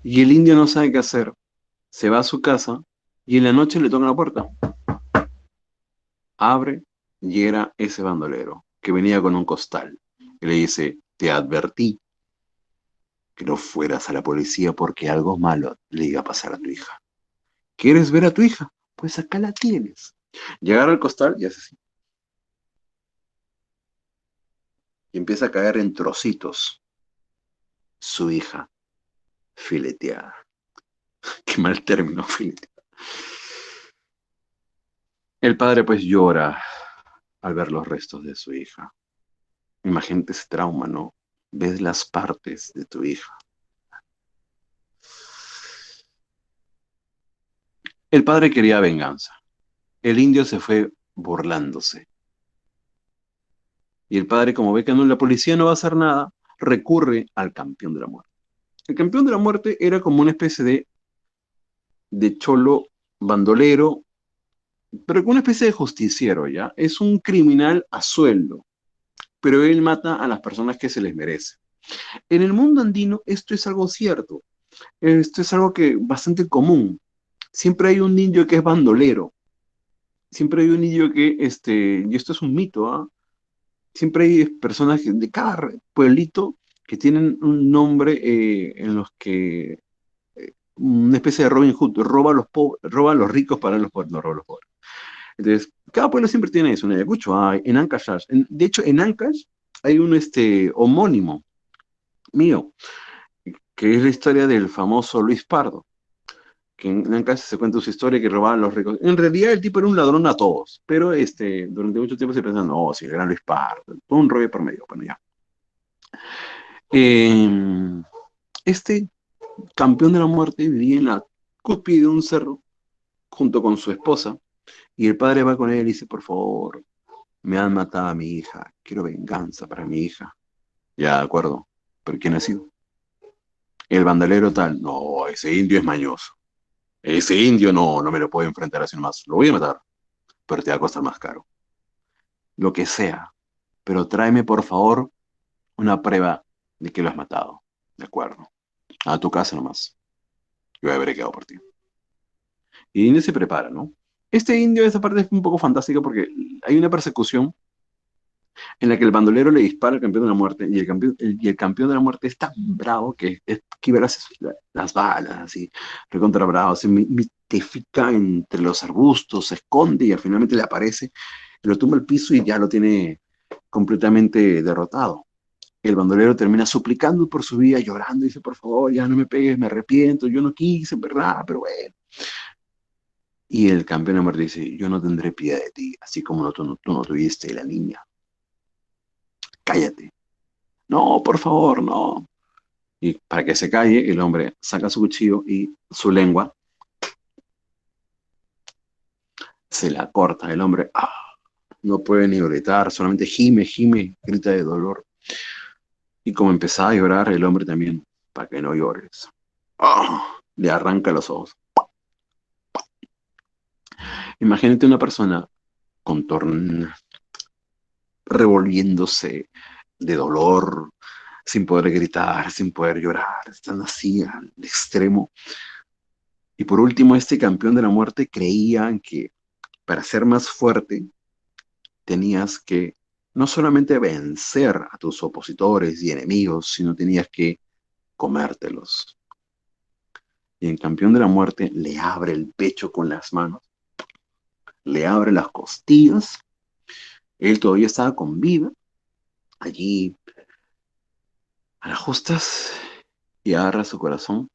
Y el indio no sabe qué hacer. Se va a su casa y en la noche le tocan la puerta. Abre y era ese bandolero que venía con un costal. Y le dice, te advertí que no fueras a la policía porque algo malo le iba a pasar a tu hija. ¿Quieres ver a tu hija? Pues acá la tienes. Llegar al costal y hace así. Y empieza a caer en trocitos su hija fileteada. Qué mal término, fileteada. El padre pues llora al ver los restos de su hija. Imagínate ese trauma, ¿no? Ves las partes de tu hija. El padre quería venganza. El indio se fue burlándose. Y el padre, como ve que no, la policía no va a hacer nada, recurre al campeón de la muerte. El campeón de la muerte era como una especie de cholo bandolero, pero con una especie de justiciero, ¿ya? Es un criminal a sueldo, pero él mata a las personas que se les merece. En el mundo andino esto es algo cierto, esto es algo que bastante común. Siempre hay un indio que es bandolero, siempre hay un indio que, y esto es un mito, ¿ah? Siempre hay personas de cada pueblito que tienen un nombre en los que una especie de Robin Hood, roba a los ricos para los pobres, no roba a los pobres. Entonces, cada pueblo siempre tiene eso, en Ayacucho hay, en Ancash, de hecho en Ancash hay un homónimo mío, que es la historia del famoso Luis Pardo, que en Ancash se cuenta su historia que robaban a los ricos. En realidad el tipo era un ladrón a todos, pero durante mucho tiempo se pensaba, no, si el gran Luis Pardo, todo un rollo por medio, bueno ya. Eh, este campeón de la muerte vivía en la cúspide de un cerro junto con su esposa y el padre va con él y dice, por favor, me han matado a mi hija, quiero venganza para mi hija. Ya, de acuerdo, pero ¿quién ha sido? El bandolero tal, no, ese indio es mañoso. Ese indio no me lo puedo enfrentar así nomás. Lo voy a matar, pero te va a costar más caro. Lo que sea, pero tráeme por favor una prueba de que lo has matado. De acuerdo. A tu casa nomás. Yo habré quedado por ti. Y Indio se prepara, ¿no? Este indio, esa parte es un poco fantástica porque hay una persecución en la que el bandolero le dispara al campeón de la muerte y el campeón de la muerte es tan bravo que esquiva las balas, así, recontra bravo, se mitifica entre los arbustos, se esconde y finalmente le aparece, lo tumba al piso y ya lo tiene completamente derrotado. El bandolero termina suplicando por su vida, llorando, y dice, por favor, ya no me pegues, me arrepiento, yo no quise, en verdad, pero bueno. Y el campeón de muerte dice, yo no tendré piedad de ti, así como tú no tuviste de la niña. Cállate. No, por favor, no. Y para que se calle, el hombre saca su cuchillo y su lengua se la corta. El hombre no puede ni gritar, solamente gime, grita de dolor. Y como empezaba a llorar, el hombre también, para que no llores. ¡Ah! Le arranca los ojos. Imagínate una persona con revolviéndose de dolor, sin poder gritar, sin poder llorar, están así al extremo. Y por último, este campeón de la muerte creía que para ser más fuerte tenías que no solamente vencer a tus opositores y enemigos, sino tenías que comértelos. Y el campeón de la muerte le abre el pecho con las manos, le abre las costillas, él todavía estaba con vida, allí a las justas, y agarra su corazón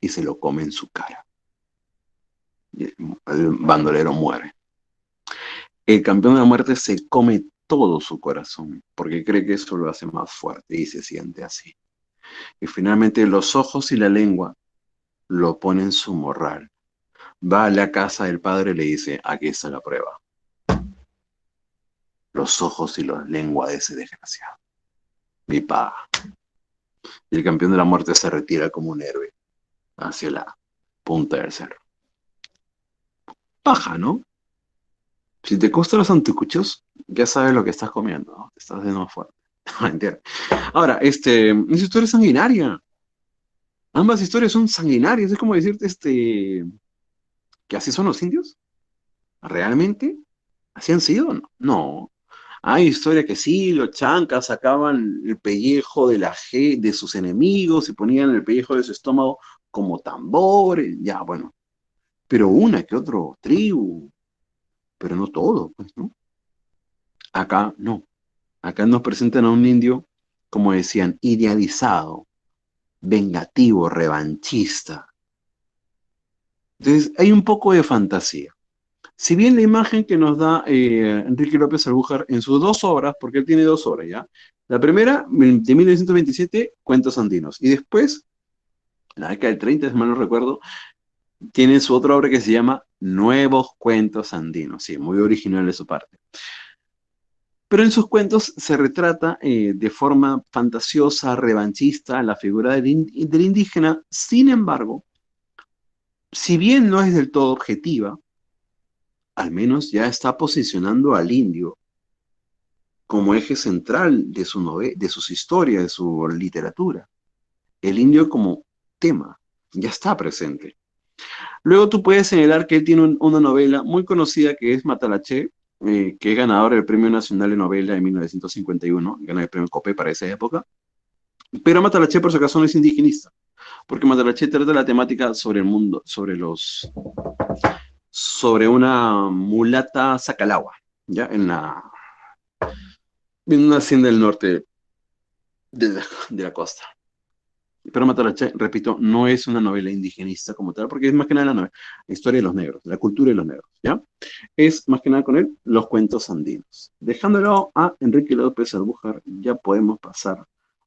y se lo come en su cara. Y el bandolero muere. El campeón de la muerte se come todo su corazón, porque cree que eso lo hace más fuerte y se siente así. Y finalmente los ojos y la lengua lo ponen en su morral. Va a la casa del padre y le dice, aquí está la prueba. Los ojos y la lengua de ese desgraciado. Mi paga. Y el campeón de la muerte se retira como un héroe hacia la punta del cerro. Paja, ¿no? Si te gustan los anticuchos, ya sabes lo que estás comiendo, ¿no? Estás de nuevo fuerte. Mentira. Ahora, esa historia es sanguinaria. Ambas historias son sanguinarias. Es como decirte, que así son los indios. ¿Realmente? ¿Así han sido? No. No. Hay historia que sí, los chancas sacaban el pellejo de sus enemigos y ponían el pellejo de su estómago como tambores. Ya, bueno. Pero una que otro tribu. Pero no todo, pues, ¿no? Acá no. Acá nos presentan a un indio, como decían, idealizado, vengativo, revanchista. Entonces, hay un poco de fantasía. Si bien la imagen que nos da Enrique López Albújar en sus dos obras, porque él tiene dos obras ya, la primera de 1927, Cuentos Andinos, y después, en la década del 30, si mal no recuerdo, tiene su otra obra que se llama Nuevos Cuentos Andinos, sí, muy original de su parte. Pero en sus cuentos se retrata de forma fantasiosa, revanchista, la figura del indígena. Sin embargo, si bien no es del todo objetiva, al menos ya está posicionando al indio como eje central de sus historias, de su literatura. El indio como tema ya está presente. Luego tú puedes señalar que él tiene una novela muy conocida que es Matalaché, que es ganador del Premio Nacional de Novela de 1951, gana el premio Copé para esa época. Pero Matalaché, por su caso, no es indigenista, porque Matalaché trata la temática sobre el mundo, sobre una mulata sacalagua, ¿ya? En una hacienda del norte de la costa. Pero Matalaché, repito, no es una novela indigenista como tal, porque es más que nada la historia de los negros, la cultura de los negros, ¿ya? Es más que nada con él los cuentos andinos. Dejándolo a Enrique López Albújar, ya podemos pasar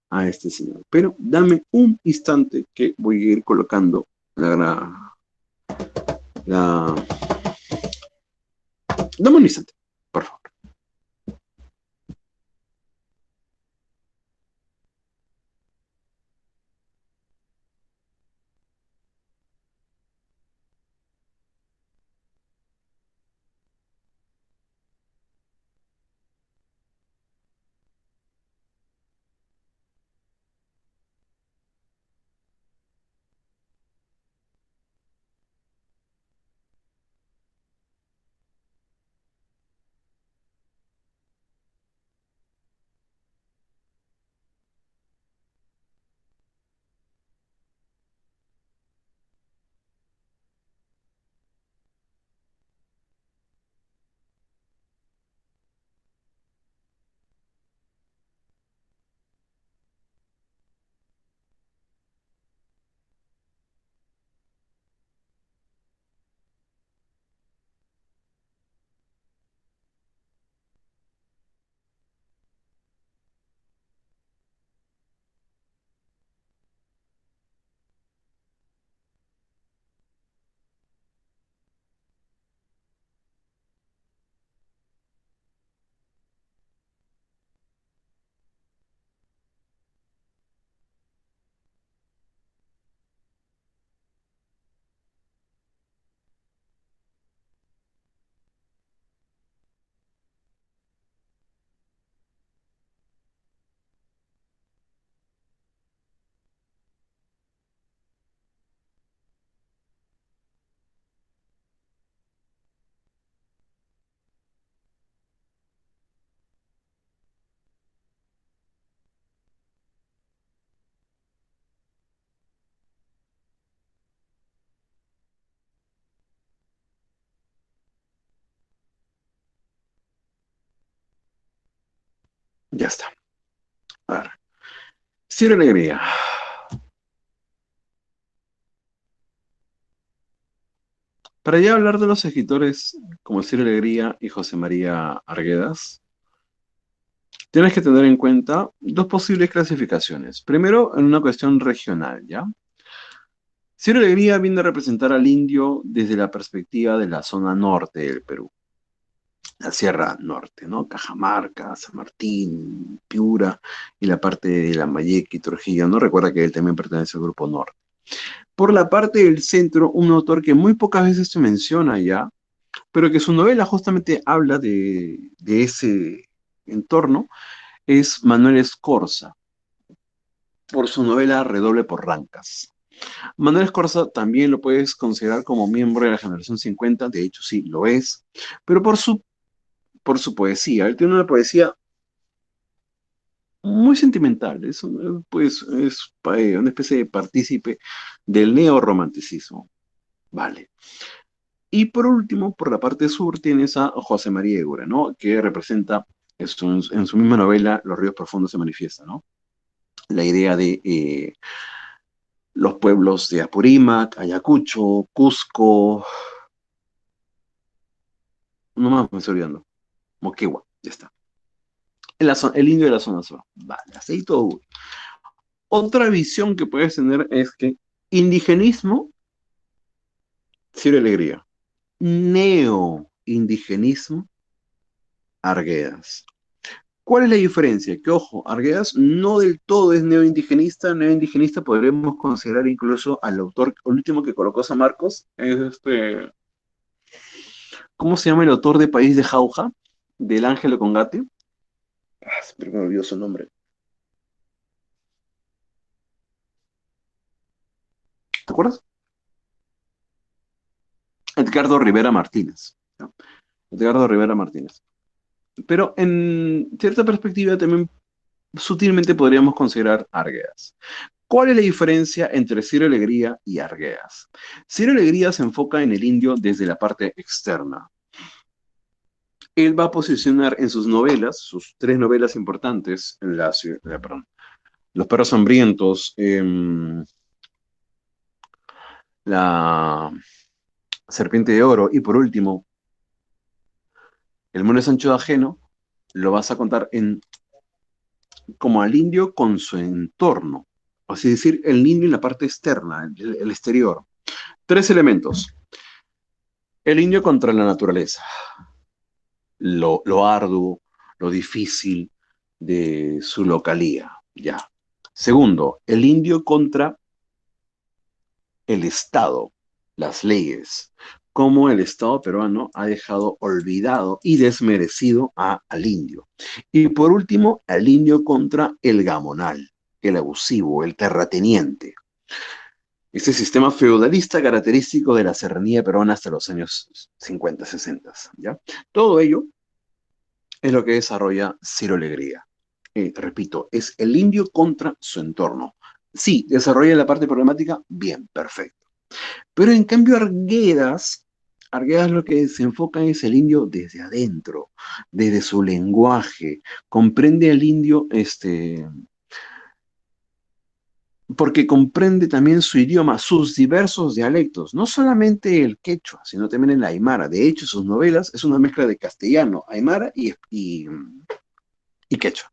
a este señor. Pero dame un instante que voy a ir colocando la... Dame un instante, por favor. Ya está. A ver. Ciro Alegría. Para ya hablar de los escritores como Ciro Alegría y José María Arguedas, tienes que tener en cuenta dos posibles clasificaciones. Primero, en una cuestión regional, ¿ya? Ciro Alegría viene a representar al indio desde la perspectiva de la zona norte del Perú, la Sierra Norte, ¿no? Cajamarca, San Martín, Piura y la parte de Lambayeque y Trujillo, ¿no? Recuerda que él también pertenece al Grupo Norte. Por la parte del centro, un autor que muy pocas veces se menciona ya, pero que su novela justamente habla de ese entorno, es Manuel Escorza, por su novela Redoble por Rancas. Manuel Escorza también lo puedes considerar como miembro de la generación 50, de hecho sí, lo es, pero por su poesía. Él tiene una poesía muy sentimental, pues, es una especie de partícipe del neorromanticismo. Vale. Y por último, por la parte sur, tienes a José María Egura, ¿no? Que representa, en su misma novela, Los ríos profundos se manifiestan, ¿no? La idea de los pueblos de Apurímac, Ayacucho, Cusco, no más me estoy olvidando, Moquegua, ya está. El indio de la zona sur. Vale, así todo. Otra visión que puedes tener es que indigenismo, Ciro Alegría. Neoindigenismo, Arguedas. ¿Cuál es la diferencia? Que, ojo, Arguedas no del todo es neoindigenista. Neoindigenista podríamos considerar incluso al autor, el último que colocó San Marcos, es ¿cómo se llama el autor de País de Jauja? Del Ángelo Congate. Siempre me olvidó su nombre. ¿Te acuerdas? Edgardo Rivera Martínez, ¿no? Edgardo Rivera Martínez. Pero en cierta perspectiva también sutilmente podríamos considerar Arguedas. ¿Cuál es la diferencia entre Ciro Alegría y Arguedas? Ciro Alegría se enfoca en el indio desde la parte externa. Él va a posicionar en sus novelas, sus tres novelas importantes, perdón, Los perros hambrientos, La serpiente de oro y por último, El mono de Sancho de Ajeno, lo vas a contar como al indio con su entorno, así decir, el indio en la parte externa, el exterior. Tres elementos. El indio contra la naturaleza, lo arduo, lo difícil de su localía, ya. Segundo, el indio contra el Estado, las leyes, cómo el Estado peruano ha dejado olvidado y desmerecido al indio. Y por último, al indio contra el gamonal, el abusivo, el terrateniente. Ese sistema feudalista característico de la serranía peruana hasta los años 50, 60, ¿ya? Todo ello es lo que desarrolla Ciro Alegría. Repito, es el indio contra su entorno. Sí, desarrolla la parte problemática, bien, perfecto. Pero en cambio Arguedas lo que se enfoca es el indio desde adentro, desde su lenguaje, comprende al indio, porque comprende también su idioma, sus diversos dialectos, no solamente el quechua, sino también el aymara. De hecho, sus novelas es una mezcla de castellano, aymara y quechua.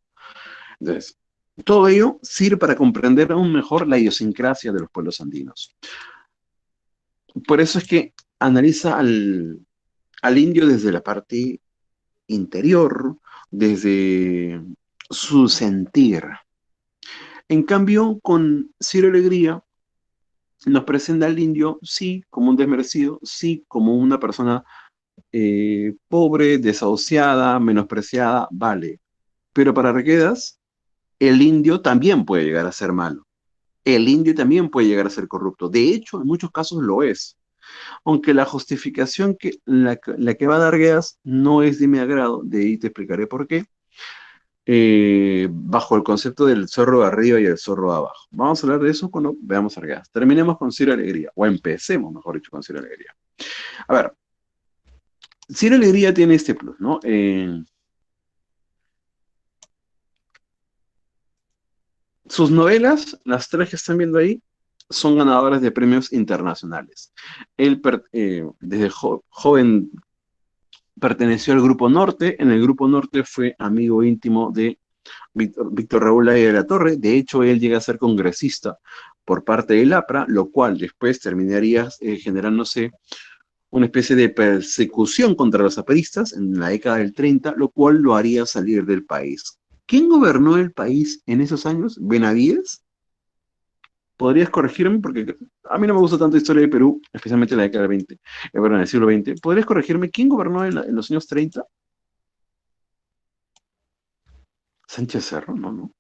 Entonces, todo ello sirve para comprender aún mejor la idiosincrasia de los pueblos andinos. Por eso es que analiza al indio desde la parte interior, desde su sentir. En cambio, con Ciro Alegría nos presenta al indio, sí, como un desmerecido, sí, como una persona pobre, desahuciada, menospreciada, vale. Pero para Requedas, el indio también puede llegar a ser malo. El indio también puede llegar a ser corrupto. De hecho, en muchos casos lo es. Aunque la justificación la que va a dar Guedas no es de mi agrado, de ahí te explicaré por qué, bajo el concepto del zorro de arriba y el zorro de abajo. Vamos a hablar de eso cuando veamos a Arguedas. Terminemos con Ciro Alegría, o empecemos, mejor dicho, con Ciro Alegría. A ver, Ciro Alegría tiene este plus, ¿no? Sus novelas, las tres que están viendo ahí, son ganadoras de premios internacionales. Él, desde joven, perteneció al Grupo Norte. En el Grupo Norte fue amigo íntimo de Víctor Raúl Laya de la Torre. De hecho, él llega a ser congresista por parte del APRA, lo cual después terminaría generándose una especie de persecución contra los apristas en la década del 30, lo cual lo haría salir del país. ¿Quién gobernó el país en esos años? ¿Benavides? ¿Podrías corregirme? Porque a mí no me gusta tanto la historia de Perú, especialmente la década del 20, perdón, del siglo XX. ¿Podrías corregirme quién gobernó en los años 30? Sánchez Cerro, no, no.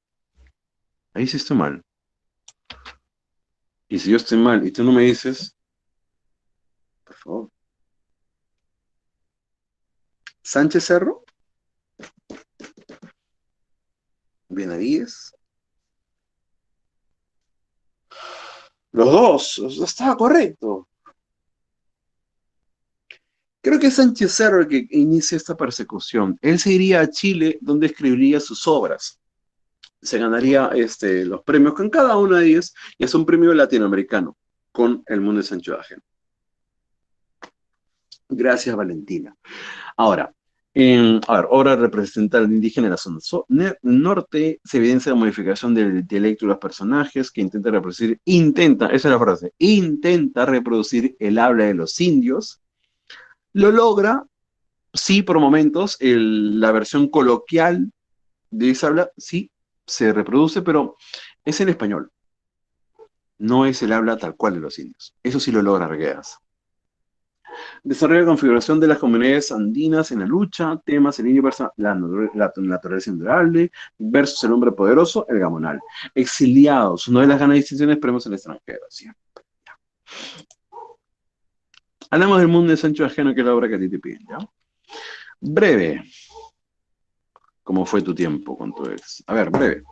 Ahí sí estoy mal. Y si yo estoy mal y tú no me dices, por favor. ¿Sánchez Cerro? ¿Benavides? Los dos, estaba correcto. Creo que es Sánchez Cerro el que inicia esta persecución. Él se iría a Chile, donde escribiría sus obras. Se ganaría los premios con cada una de ellas, y es un premio latinoamericano con El Mundo de Sancho Ángel. Gracias, Valentina. Ahora, obra representa al indígena de la zona norte, se evidencia la modificación del dialecto de los personajes que esa es la frase, intenta reproducir el habla de los indios, lo logra, sí, por momentos, la versión coloquial de esa habla, sí, se reproduce, pero es en español, no es el habla tal cual de los indios. Eso sí lo logra Arguedas. Desarrolla la configuración de las comunidades andinas en la lucha, temas el indio versus la naturaleza indudable, versus el hombre poderoso, el gamonal. Exiliados, una de las ganas distinciones, premios en el extranjero. ¿Sí? Hablamos del mundo de Sancho Ajeno, que es la obra que a ti te piden, ¿ya? Breve. ¿Cómo fue tu tiempo con tu ex? A ver, breve.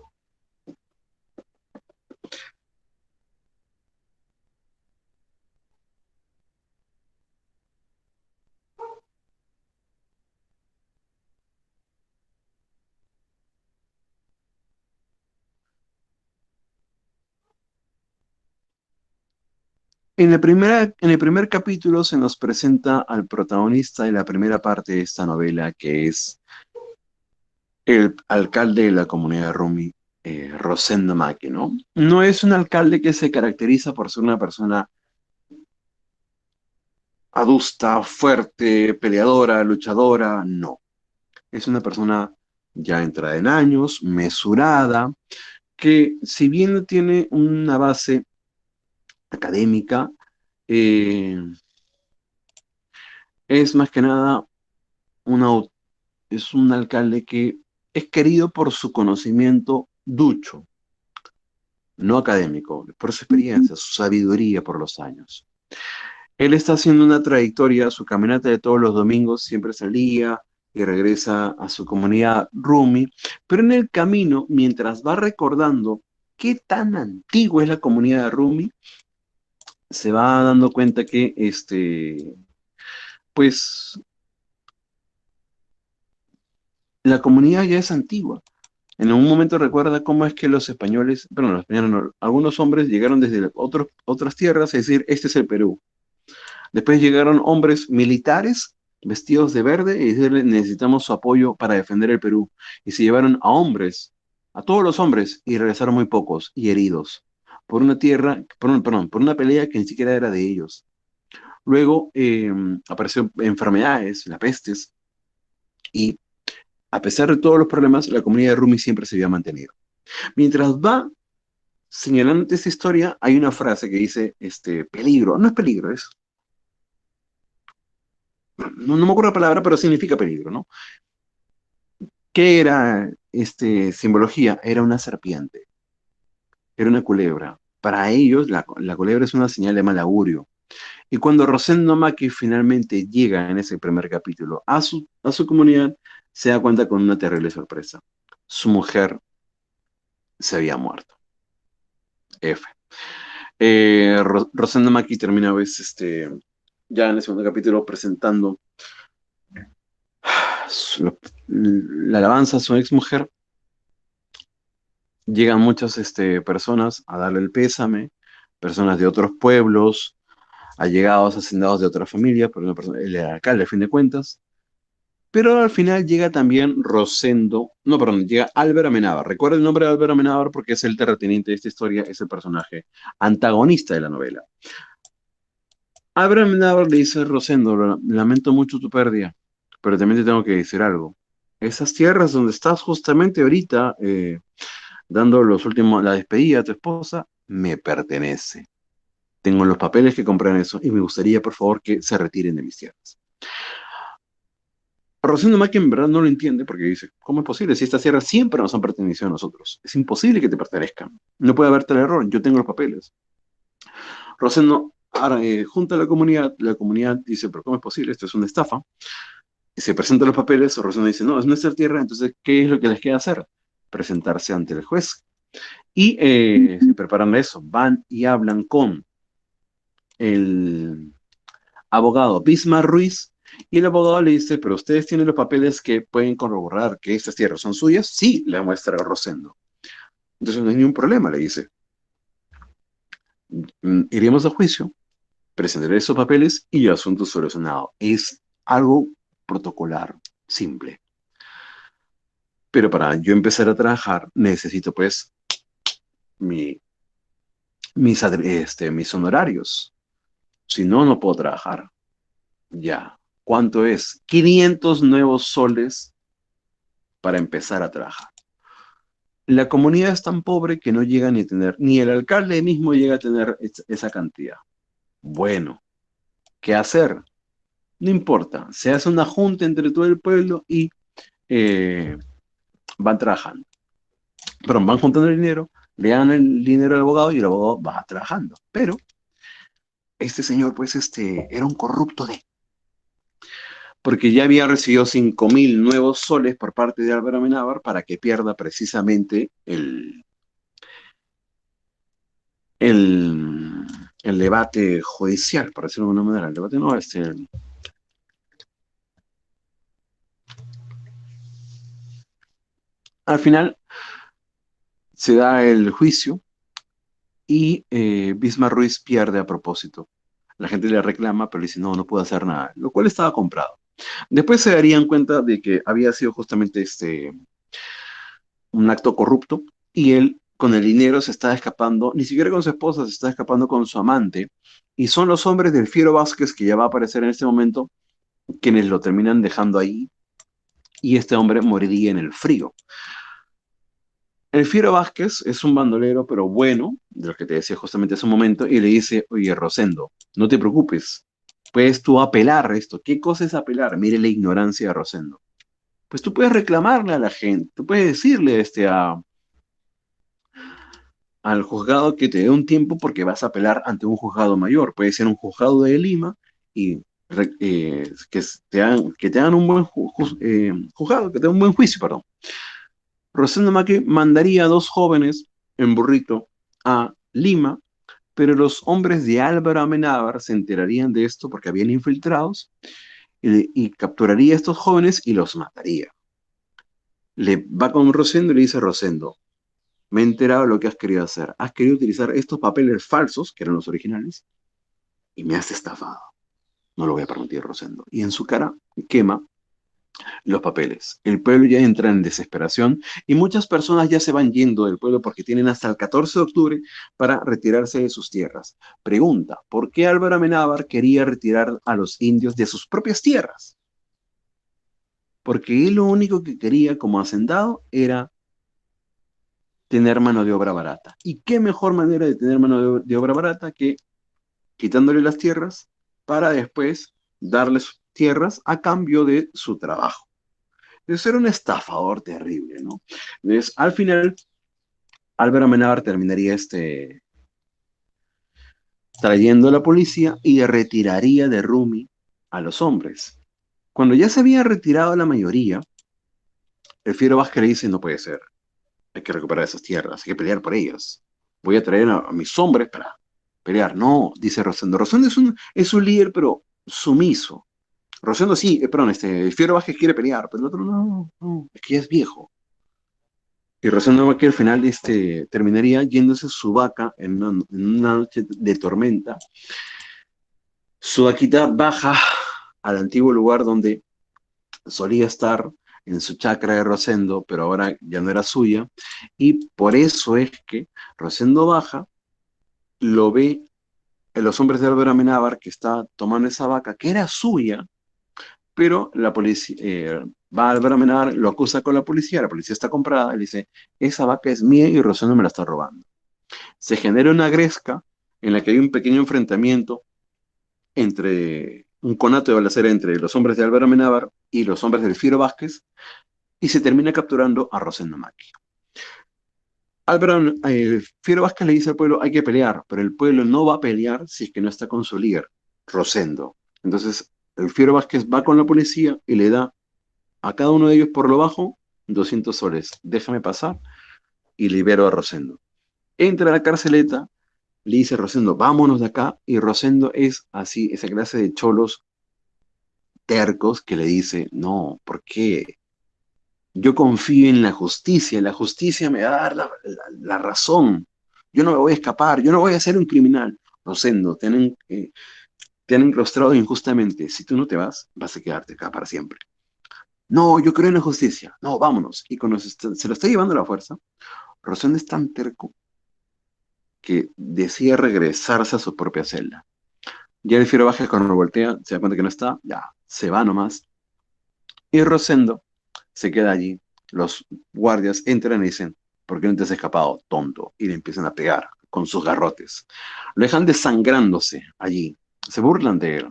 En el primer capítulo se nos presenta al protagonista de la primera parte de esta novela, que es el alcalde de la comunidad de Rumi, Rosendo Maki, ¿no? No es un alcalde que se caracteriza por ser una persona adusta, fuerte, peleadora, luchadora, no. Es una persona ya entrada en años, mesurada, que si bien no tiene una base académica, eh, es más que nada una, es un alcalde que es querido por su conocimiento ducho, no académico, por su experiencia, su sabiduría por los años. Él está haciendo una trayectoria, su caminata de todos los domingos siempre salía y regresa a su comunidad Rumi, pero en el camino, mientras va recordando qué tan antigua es la comunidad de Rumi, se va dando cuenta que pues la comunidad ya es antigua. En un momento recuerda cómo es que los españoles, bueno, los españoles no, algunos hombres llegaron desde otras tierras, es decir, este es el Perú. Después llegaron hombres militares vestidos de verde y decirle necesitamos su apoyo para defender el Perú. Y se llevaron a hombres, a todos los hombres, y regresaron muy pocos y heridos por una tierra, perdón, por una pelea que ni siquiera era de ellos. Luego aparecieron enfermedades, las pestes, y a pesar de todos los problemas, la comunidad de Rumi siempre se había mantenido. Mientras va señalando esta historia, hay una frase que dice, peligro, no es peligro, no me acuerdo la palabra, pero significa peligro, ¿no? ¿Qué era simbología? Era una serpiente, era una culebra. Para ellos, la culebra es una señal de mal augurio. Y cuando Rosendo Maki finalmente llega en ese primer capítulo a su comunidad, se da cuenta con una terrible sorpresa. Su mujer se había muerto. F. Rosendo Maki termina, pues, ya en el segundo capítulo presentando la alabanza a su ex mujer, Llegan muchas personas a darle el pésame, personas de otros pueblos, allegados, hacendados de otra familia, pero el alcalde a fin de cuentas. Pero al final llega también Rosendo, no, perdón, llega Álvaro Amenábar. Recuerda el nombre de Álvaro Amenábar porque es el terrateniente de esta historia, es el personaje antagonista de la novela. Álvaro Amenábar le dice a Rosendo: Lamento mucho tu pérdida, pero también te tengo que decir algo. Esas tierras donde estás justamente ahorita dando la despedida a tu esposa, me pertenece. Tengo los papeles que compran eso y me gustaría, por favor, que se retiren de mis tierras. Rosendo Maki en verdad no lo entiende porque dice: ¿cómo es posible si estas tierras siempre nos han pertenecido a nosotros? Es imposible que te pertenezcan. No puede haber tal error, yo tengo los papeles. Rosendo ahora, junta a la comunidad dice: ¿pero cómo es posible? Esto es una estafa. Y se presentan los papeles, Rosendo dice: no, es nuestra tierra, entonces, ¿qué es lo que les queda hacer? Presentarse ante el juez. Y se preparan a eso, van y hablan con el abogado Bismar Ruiz, y el abogado le dice: ¿pero ustedes tienen los papeles que pueden corroborar que estas tierras son suyas? Sí, le muestra a Rosendo. Entonces no hay ningún problema, le dice. Iremos a juicio, presentaré esos papeles y el asunto solucionado. Es algo protocolar, simple. Pero para yo empezar a trabajar, necesito pues mi, mis honorarios. Si no, no puedo trabajar. Ya. ¿Cuánto es? 500 nuevos soles para empezar a trabajar. La comunidad es tan pobre que no llega ni a tener, ni el alcalde mismo llega a tener esa cantidad. Bueno, ¿qué hacer? No importa, se hace una junta entre todo el pueblo y eh, van trabajando. Pero van juntando el dinero, le dan el dinero al abogado y el abogado va trabajando. Pero este señor, pues, era un corrupto porque ya había recibido 5.000 nuevos soles por parte de Álvaro Amenábar para que pierda precisamente el, el debate judicial, por decirlo de alguna manera. El debate no, al final se da el juicio y Bismarck Ruiz pierde a propósito. La gente le reclama, pero le dice: no, no puedo hacer nada, lo cual estaba comprado. Después se darían cuenta de que había sido justamente un acto corrupto y él con el dinero se está escapando, ni siquiera con su esposa, se está escapando con su amante. Y son los hombres del Fiero Vázquez, que ya va a aparecer en este momento, quienes lo terminan dejando ahí y este hombre moriría en el frío. El Fiero Vázquez es un bandolero, pero bueno, de lo que te decía justamente hace un momento, y le dice: oye, Rosendo, no te preocupes, puedes tú apelar esto. ¿Qué cosa es apelar? Mire la ignorancia de Rosendo. Pues tú puedes reclamarle a la gente, tú puedes decirle al juzgado que te dé un tiempo porque vas a apelar ante un juzgado mayor. Puede ser un juzgado de Lima y que te hagan un buen juzgado, que te den un buen juicio, perdón. Rosendo Maque mandaría a dos jóvenes en burrito a Lima, pero los hombres de Álvaro Amenábar se enterarían de esto porque habían infiltrados y capturaría a estos jóvenes y los mataría. Le va con Rosendo y le dice: Rosendo, me he enterado de lo que has querido hacer. Has querido utilizar estos papeles falsos, que eran los originales, y me has estafado. No lo voy a permitir, Rosendo. Y en su cara quema los papeles. El pueblo ya entra en desesperación y muchas personas ya se van yendo del pueblo porque tienen hasta el 14 de octubre para retirarse de sus tierras. Pregunta: ¿por qué Álvaro Amenábar quería retirar a los indios de sus propias tierras? Porque él lo único que quería como hacendado era tener mano de obra barata. ¿Y qué mejor manera de tener mano de obra barata que quitándole las tierras para después darles tierras a cambio de su trabajo? Eso era un estafador terrible, ¿no? Entonces, al final, Álvaro Amenábar terminaría trayendo a la policía y retiraría de Rumi a los hombres. Cuando ya se había retirado la mayoría, el Fiero Vázquez le dice: no puede ser, hay que recuperar esas tierras, hay que pelear por ellas. Voy a traer a mis hombres para pelear. No, dice Rosendo. Rosendo es un líder, pero sumiso. Rosendo sí, perdón, el Fiero Vázquez quiere pelear, pero el otro no, no, es que ya es viejo. Y Rosendo Maki al final terminaría yéndose su vaca en una noche de tormenta. Su vaquita baja al antiguo lugar donde solía estar en su chacra de Rosendo, pero ahora ya no era suya. Y por eso es que Rosendo baja, lo ve en los hombres de Álvaro Amenábar que está tomando esa vaca que era suya, pero la policía va a Álvaro Amenábar, lo acusa con la policía está comprada, y le dice, esa vaca es mía y Rosendo me la está robando. Se genera una gresca en la que hay un pequeño enfrentamiento entre un conato de balacera entre los hombres de Álvaro Amenábar y los hombres del Firo Vázquez, y se termina capturando a Rosendo Maki. Álvaro, Firo Vázquez le dice al pueblo, hay que pelear, pero el pueblo no va a pelear si es que no está con su líder, Rosendo. Entonces, el Firo Vázquez va con la policía y le da a cada uno de ellos por lo bajo 200 soles. Déjame pasar y libero a Rosendo. Entra a la carceleta, le dice a Rosendo, vámonos de acá, y Rosendo es así, esa clase de cholos tercos que le dice, no, ¿por qué? Yo confío en la justicia me va a dar la razón, yo no me voy a escapar, yo no voy a ser un criminal. Rosendo, te han enclaustrado injustamente, si tú no te vas, vas a quedarte acá para siempre. No, yo creo en la justicia, no, vámonos. Y cuando se lo está llevando a la fuerza, Rosendo es tan terco que decide regresarse a su propia celda. Ya el Fiero Baja cuando voltea, se da cuenta que no está, ya, se va nomás. Y Rosendo se queda allí. Los guardias entran y dicen, ¿por qué no te has escapado, tonto? Y le empiezan a pegar con sus garrotes. Lo dejan desangrándose allí. Se burlan de él.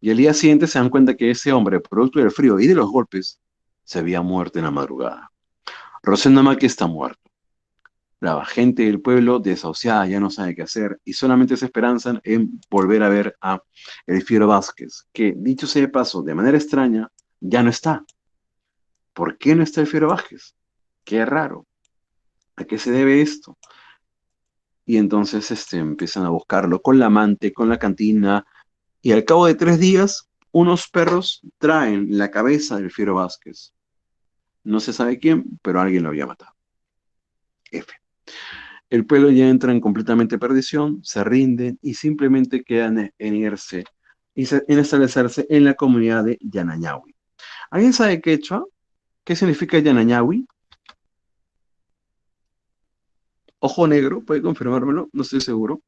Y al día siguiente se dan cuenta que ese hombre, producto del frío y de los golpes, se había muerto en la madrugada. Rosendo Maki está muerto. La gente del pueblo, desahuciada, ya no sabe qué hacer y solamente se esperanzan en volver a ver a el Fiero Vázquez, que, dicho sea de paso, de manera extraña, ya no está. ¿Por qué no está el Fiero Vázquez? Qué raro. ¿A qué se debe esto? Y entonces empiezan a buscarlo con la amante, con la cantina, y al cabo de 3 días, unos perros traen la cabeza del Fiero Vázquez. No se sabe quién, pero alguien lo había matado. F. El pueblo ya entra en completamente perdición, se rinden y simplemente quedan en irse y en establecerse en la comunidad de Yanañahui. ¿Alguien sabe quechua? ¿Qué significa Yanañahui? Ojo negro, ¿puede confirmármelo? No estoy seguro.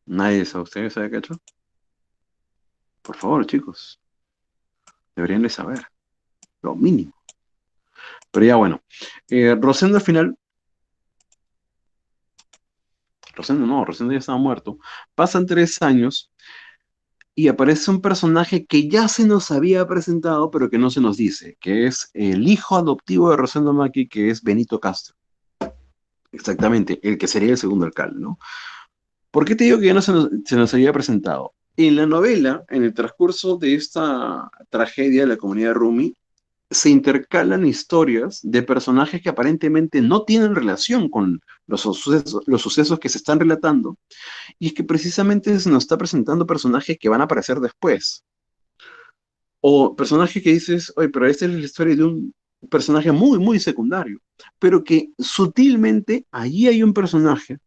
Nadie sabe. ¿Ustedes saben quechua? Por favor, chicos, deberían de saber, lo mínimo. Pero ya bueno, Rosendo al final, Rosendo no, Rosendo ya estaba muerto. Pasan 3 años y aparece un personaje que ya se nos había presentado, pero que no se nos dice, que es el hijo adoptivo de Rosendo Maki, que es Benito Castro. Exactamente, el que sería el segundo alcalde, ¿no? ¿Por qué te digo que ya no se nos había presentado? En la novela, en el transcurso de esta tragedia de la comunidad Rumi, se intercalan historias de personajes que aparentemente no tienen relación con los sucesos que se están relatando, y es que precisamente se nos está presentando personajes que van a aparecer después. O personajes que dices, oye, pero esta es la historia de un personaje muy, muy secundario, pero que sutilmente allí hay un personaje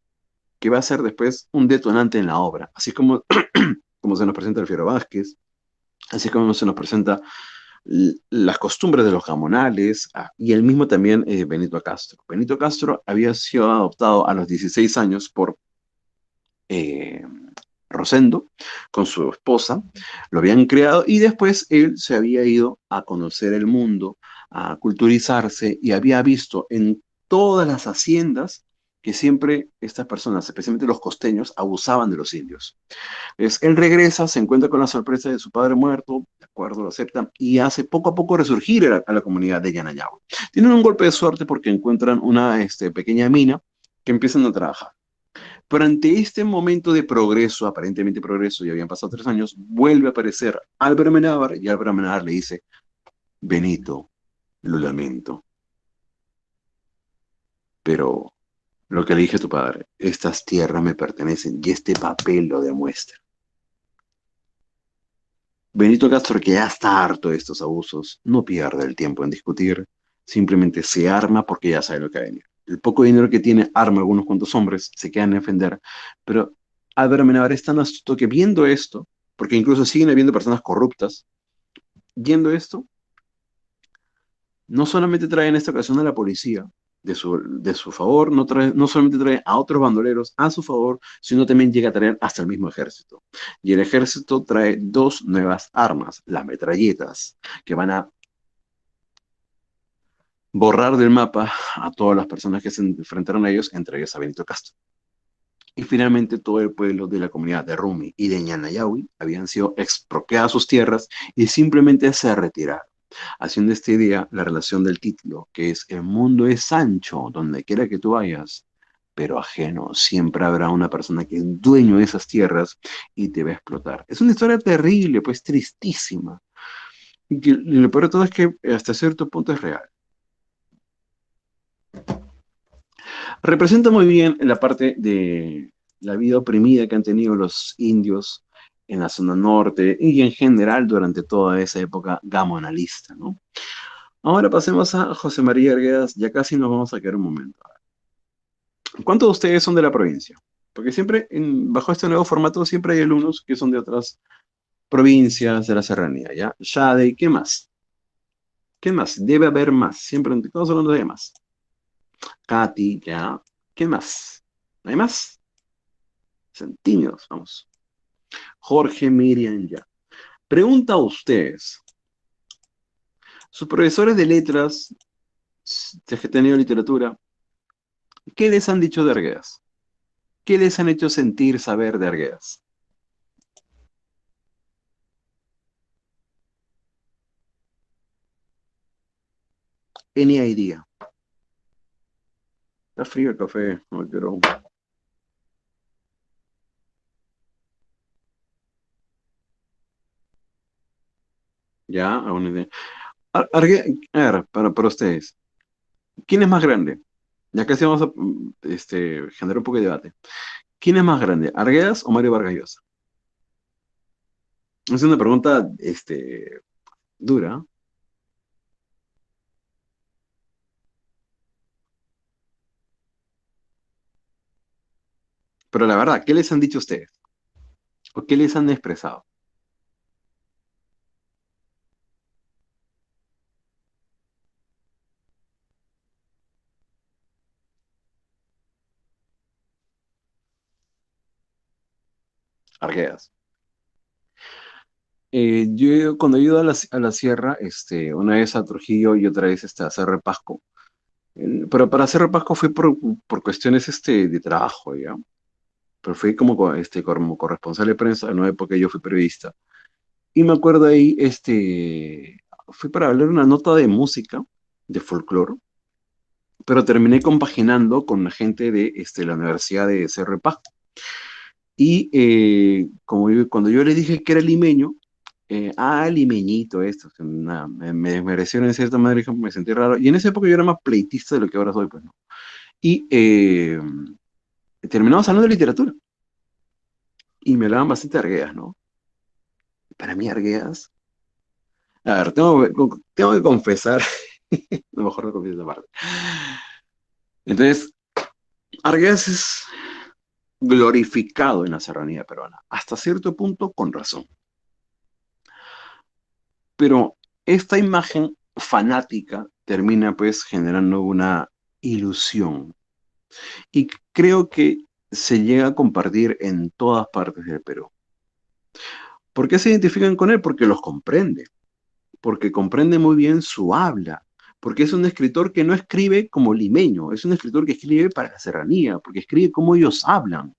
que va a ser después un detonante en la obra, así como, como se nos presenta el Fiero Vázquez, así como se nos presenta las costumbres de los gamonales, y el mismo también Benito Castro. Benito Castro había sido adoptado a los 16 años por eh, Rosendo, con su esposa, lo habían creado y después él se había ido a conocer el mundo, a culturizarse y había visto en todas las haciendas que siempre estas personas, especialmente los costeños, abusaban de los indios. Él regresa, se encuentra con la sorpresa de su padre muerto, de acuerdo, lo acepta, y hace poco a poco resurgir a la comunidad de Yanayao. Tienen un golpe de suerte porque encuentran una pequeña mina que empiezan a trabajar. Pero ante este momento de progreso, aparentemente progreso, ya habían pasado 3 años, vuelve a aparecer Álvaro Amenábar y Álvaro Amenábar le dice, Benito, lo lamento, pero lo que le dije a tu padre, estas tierras me pertenecen y este papel lo demuestra. Benito Castro, que ya está harto de estos abusos, no pierde el tiempo en discutir, simplemente se arma porque ya sabe lo que va a venir. El poco dinero que tiene arma a algunos cuantos hombres, se quedan en defender, pero Álvaro Amenábar es tan astuto que viendo esto, porque incluso siguen habiendo personas corruptas, viendo esto, no solamente trae en esta ocasión a la policía de su favor, no solamente trae a otros bandoleros a su favor, sino también llega a traer hasta el mismo ejército. Y el ejército trae dos nuevas armas, las metralletas, que van a borrar del mapa a todas las personas que se enfrentaron a ellos, entre ellos a Benito Castro. Y finalmente todo el pueblo de la comunidad de Rumi y de Ñanayahui habían sido expropiadas sus tierras y simplemente se retiraron, haciendo esta idea la relación del título, que es el mundo es ancho donde quiera que tú vayas, pero ajeno. Siempre habrá una persona que es dueño de esas tierras y te va a explotar. Es una historia terrible, pues tristísima. Y lo peor de todo es que hasta cierto punto es real. Representa muy bien la parte de la vida oprimida que han tenido los indios en la zona norte y en general durante toda esa época gamonalista, ¿no? Ahora pasemos a José María Arguedas, ya casi nos vamos a quedar un momento. ¿Cuántos de ustedes son de la provincia? Porque siempre, bajo este nuevo formato, siempre hay alumnos que son de otras provincias de la serranía, ¿ya? Shade, ¿qué más? ¿Qué más? Debe haber más, siempre estamos hablando de más. Katy, ¿ya? ¿Qué más? ¿No hay más? Centímetros, vamos. Jorge, Miriam, ya. Pregunta a ustedes, sus profesores de letras, si es que han tenido literatura, ¿qué les han dicho de Arguedas? ¿Qué les han hecho sentir, saber de Arguedas? Any idea. Está frío el café, no quiero. Ya, alguna idea. A ver, para ustedes, ¿quién es más grande? Ya casi vamos a generar un poco de debate. ¿Quién es más grande, Arguedas o Mario Vargas Llosa? Es una pregunta dura, pero la verdad, ¿qué les han dicho ustedes? ¿O qué les han expresado? Arguedas. Yo cuando he ido a la sierra, una vez a Trujillo y otra vez a Cerro de Pasco. Pero para Cerro de Pasco fui por cuestiones de trabajo, ¿ya? Pero fui como corresponsal de prensa en una época yo fui periodista. Y me acuerdo ahí, fui para hablar una nota de música, de folclore, pero terminé compaginando con la gente de la Universidad de Cerro de Pasco. Y cuando yo le dije que era limeño, limeñito esto, o sea, me desmerecieron en cierta manera, me sentí raro. Y en esa época yo era más pleitista de lo que ahora soy, pues, ¿no? Y terminamos hablando de literatura. Y me hablaban bastante de Arguedas, ¿no? Para mí Arguedas, a ver, tengo que confesar, a lo mejor no confieso esa parte. Entonces, Arguedas es glorificado en la serranía peruana, hasta cierto punto con razón. Pero esta imagen fanática termina pues generando una ilusión. Y creo que se llega a compartir en todas partes del Perú. ¿Por qué se identifican con él? Porque los comprende, porque comprende muy bien su habla, porque es un escritor que no escribe como limeño, es un escritor que escribe para la serranía, porque escribe como ellos hablan,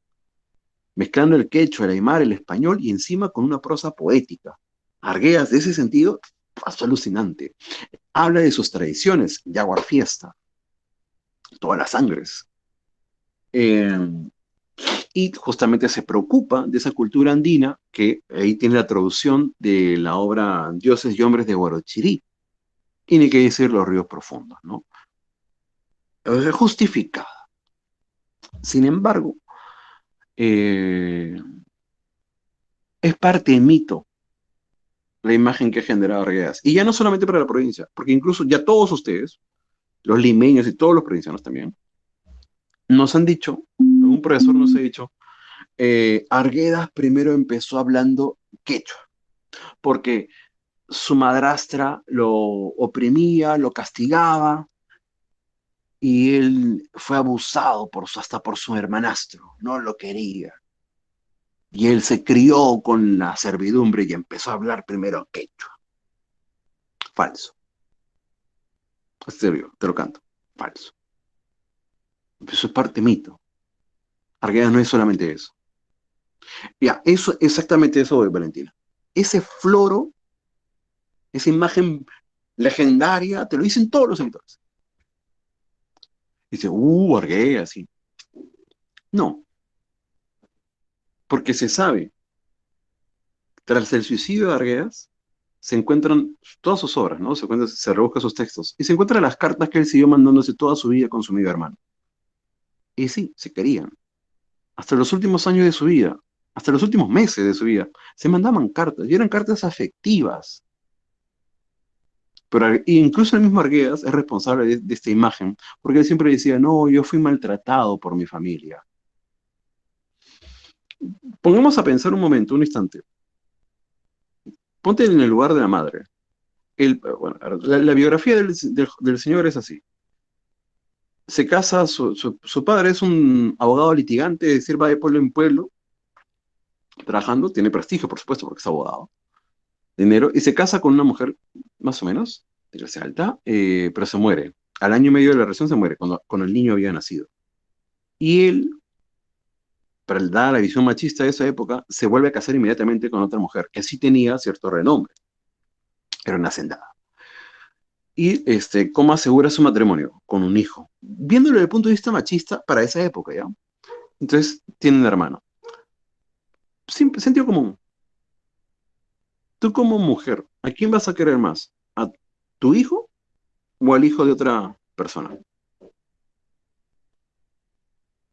mezclando el quechua, el aymara, el español y encima con una prosa poética. Arguedas, de ese sentido, es alucinante. Habla de sus tradiciones, Yaguar Fiesta, todas las sangres. Eh, y justamente se preocupa de esa cultura andina, que ahí tiene la traducción de la obra Dioses y Hombres de Guarochirí, y ni que decir los ríos profundos, ¿no? Es justificada. Sin embargo, eh, es parte de mito, la imagen que ha generado Arguedas. Y ya no solamente para la provincia, porque incluso ya todos ustedes, los limeños y todos los provincianos también, nos han dicho, un profesor nos ha dicho, Arguedas primero empezó hablando quechua, porque su madrastra lo oprimía, lo castigaba, y él fue abusado hasta por su hermanastro, no lo quería. Y él se crió con la servidumbre y empezó a hablar primero quechua. Falso. En serio, te lo canto. Falso. Eso es parte mito. Arguedas no es solamente eso. Ya, eso, exactamente eso de Valentina. Ese floro, esa imagen legendaria, te lo dicen todos los editores. Dice, Arguedas, sí. No, porque se sabe, tras el suicidio de Arguedas, se encuentran todas sus obras, ¿no? Se rebusca sus textos y se encuentran las cartas que él siguió mandándose toda su vida con su amigo hermano. Y sí, se querían. Hasta los últimos años de su vida, hasta los últimos meses de su vida, se mandaban cartas y eran cartas afectivas. Pero incluso el mismo Arguedas es responsable de esta imagen, porque él siempre decía, no, yo fui maltratado por mi familia. Pongamos a pensar un momento, un instante. Ponte en el lugar de la madre. Bueno, la biografía del señor es así. Se casa, su padre es un abogado litigante, es decir, va de pueblo en pueblo, trabajando, tiene prestigio, por supuesto, porque es abogado, dinero, y se casa con una mujer, más o menos, de clase alta, pero se muere. Al año y medio de la relación se muere, cuando el niño había nacido. Y él, para dar la visión machista de esa época, se vuelve a casar inmediatamente con otra mujer, que sí tenía cierto renombre, era una hacendada. Y cómo asegura su matrimonio con un hijo. Viéndolo desde el punto de vista machista para esa época, ¿ya? Entonces, tiene un hermano. Sentido común. Tú como mujer, ¿a quién vas a querer más? ¿A tu hijo o al hijo de otra persona?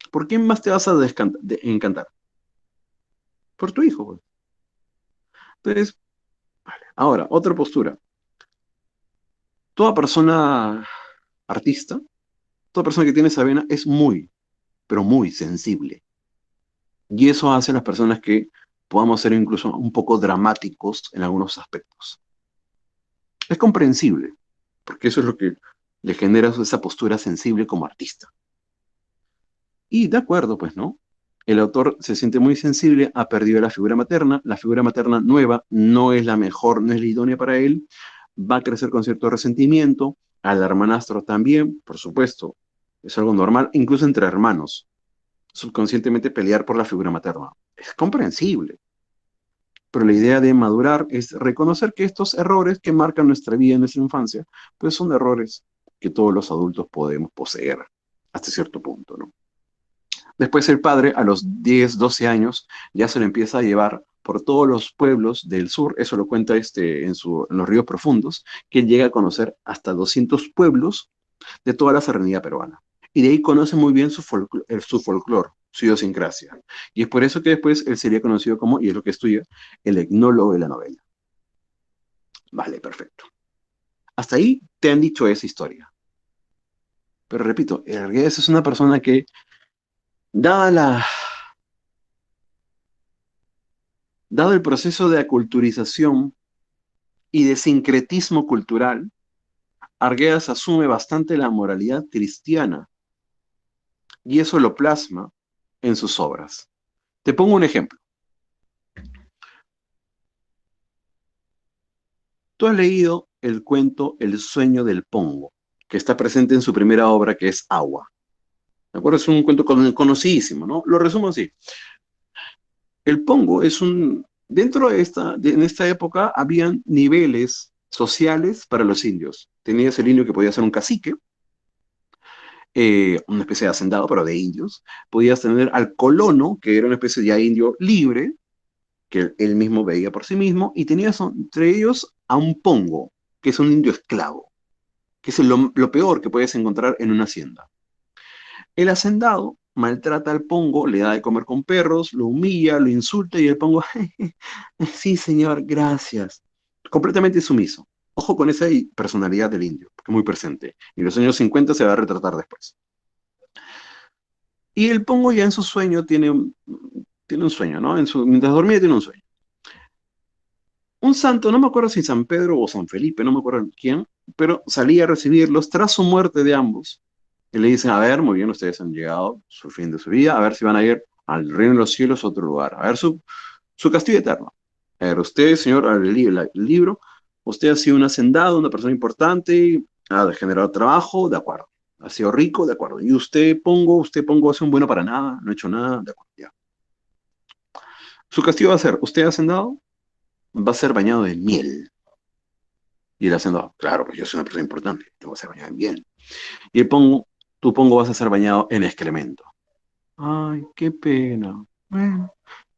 ¿Por quién más te vas a encantar? Por tu hijo, pues. Entonces, ahora, otra postura. Toda persona artista, toda persona que tiene esa vena es muy, pero muy sensible. Y eso hace a las personas que podamos ser incluso un poco dramáticos en algunos aspectos. Es comprensible, porque eso es lo que le genera esa postura sensible como artista. Y de acuerdo, pues, ¿no? El autor se siente muy sensible, ha perdido la figura materna nueva no es la mejor, no es la idónea para él, va a crecer con cierto resentimiento, al hermanastro también, por supuesto, es algo normal, incluso entre hermanos, subconscientemente pelear por la figura materna. Es comprensible, pero la idea de madurar es reconocer que estos errores que marcan nuestra vida en nuestra infancia, pues son errores que todos los adultos podemos poseer hasta cierto punto, ¿no? Después el padre, a los 10, 12 años, ya se lo empieza a llevar por todos los pueblos del sur, eso lo cuenta en los ríos profundos, que él llega a conocer hasta 200 pueblos de toda la serranía peruana. Y de ahí conoce muy bien su folclore, su idiosincrasia. Y es por eso que después él sería conocido como, y es lo que estudia, el etnólogo de la novela. Vale, perfecto. Hasta ahí te han dicho esa historia. Pero repito, Arguedas es una persona que, dada la, dado el proceso de aculturización y de sincretismo cultural, Arguedas asume bastante la moralidad cristiana y eso lo plasma en sus obras. Te pongo un ejemplo. Tú has leído el cuento El sueño del Pongo, que está presente en su primera obra, que es Agua. ¿De acuerdo? Es un cuento conocidísimo, ¿no? Lo resumo así. El Pongo es dentro en esta época habían niveles sociales para los indios. Tenías el indio que podía ser un cacique, una especie de hacendado, pero de indios. Podías tener al colono, que era una especie de indio libre, que él mismo veía por sí mismo, y tenías entre ellos a un pongo, que es un indio esclavo, que es lo peor que puedes encontrar en una hacienda. El hacendado maltrata al pongo, le da de comer con perros, lo humilla, lo insulta, y el pongo, sí, señor, gracias. completamente sumiso. Ojo con esa personalidad del indio, porque es muy presente. Y en los años 50 se va a retratar después. Y el Pongo ya en su sueño tiene un sueño, ¿no? Mientras dormía tiene un sueño. Un santo, no me acuerdo si San Pedro o San Felipe, no me acuerdo quién, pero salía a recibirlos tras su muerte de ambos. Y le dicen, a ver, muy bien, ustedes han llegado a su fin de su vida, a ver si van a ir al reino de los cielos a otro lugar, a ver su castigo eterno. A ver, usted, señor, el libro, usted ha sido un hacendado, una persona importante, ha generado trabajo, de acuerdo. Ha sido rico, de acuerdo. Y usted pongo, hace un bueno para nada, no ha hecho nada, de acuerdo, ya. Su castigo va a ser, usted hacendado, va a ser bañado de miel. Y el hacendado, claro, pues yo soy una persona importante, tengo que ser bañado en miel. Y el pongo, tú pongo vas a ser bañado en excremento. Ay, qué pena. Bueno,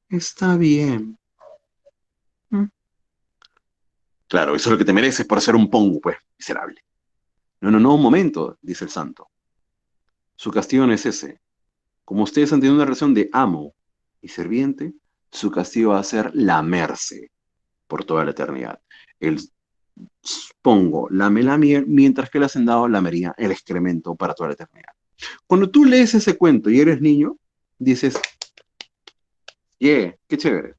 está bien. Mm. Claro, eso es lo que te mereces por ser un pongo, pues, miserable. No, no, no, un momento, dice el santo. Su castigo no es ese. Como ustedes han tenido una relación de amo y serviente, su castigo va a ser lamerse por toda la eternidad. El pongo lame la miel, mientras que el hacendado lamería el excremento para toda la eternidad. Cuando tú lees ese cuento y eres niño, dices, yeah, qué chévere,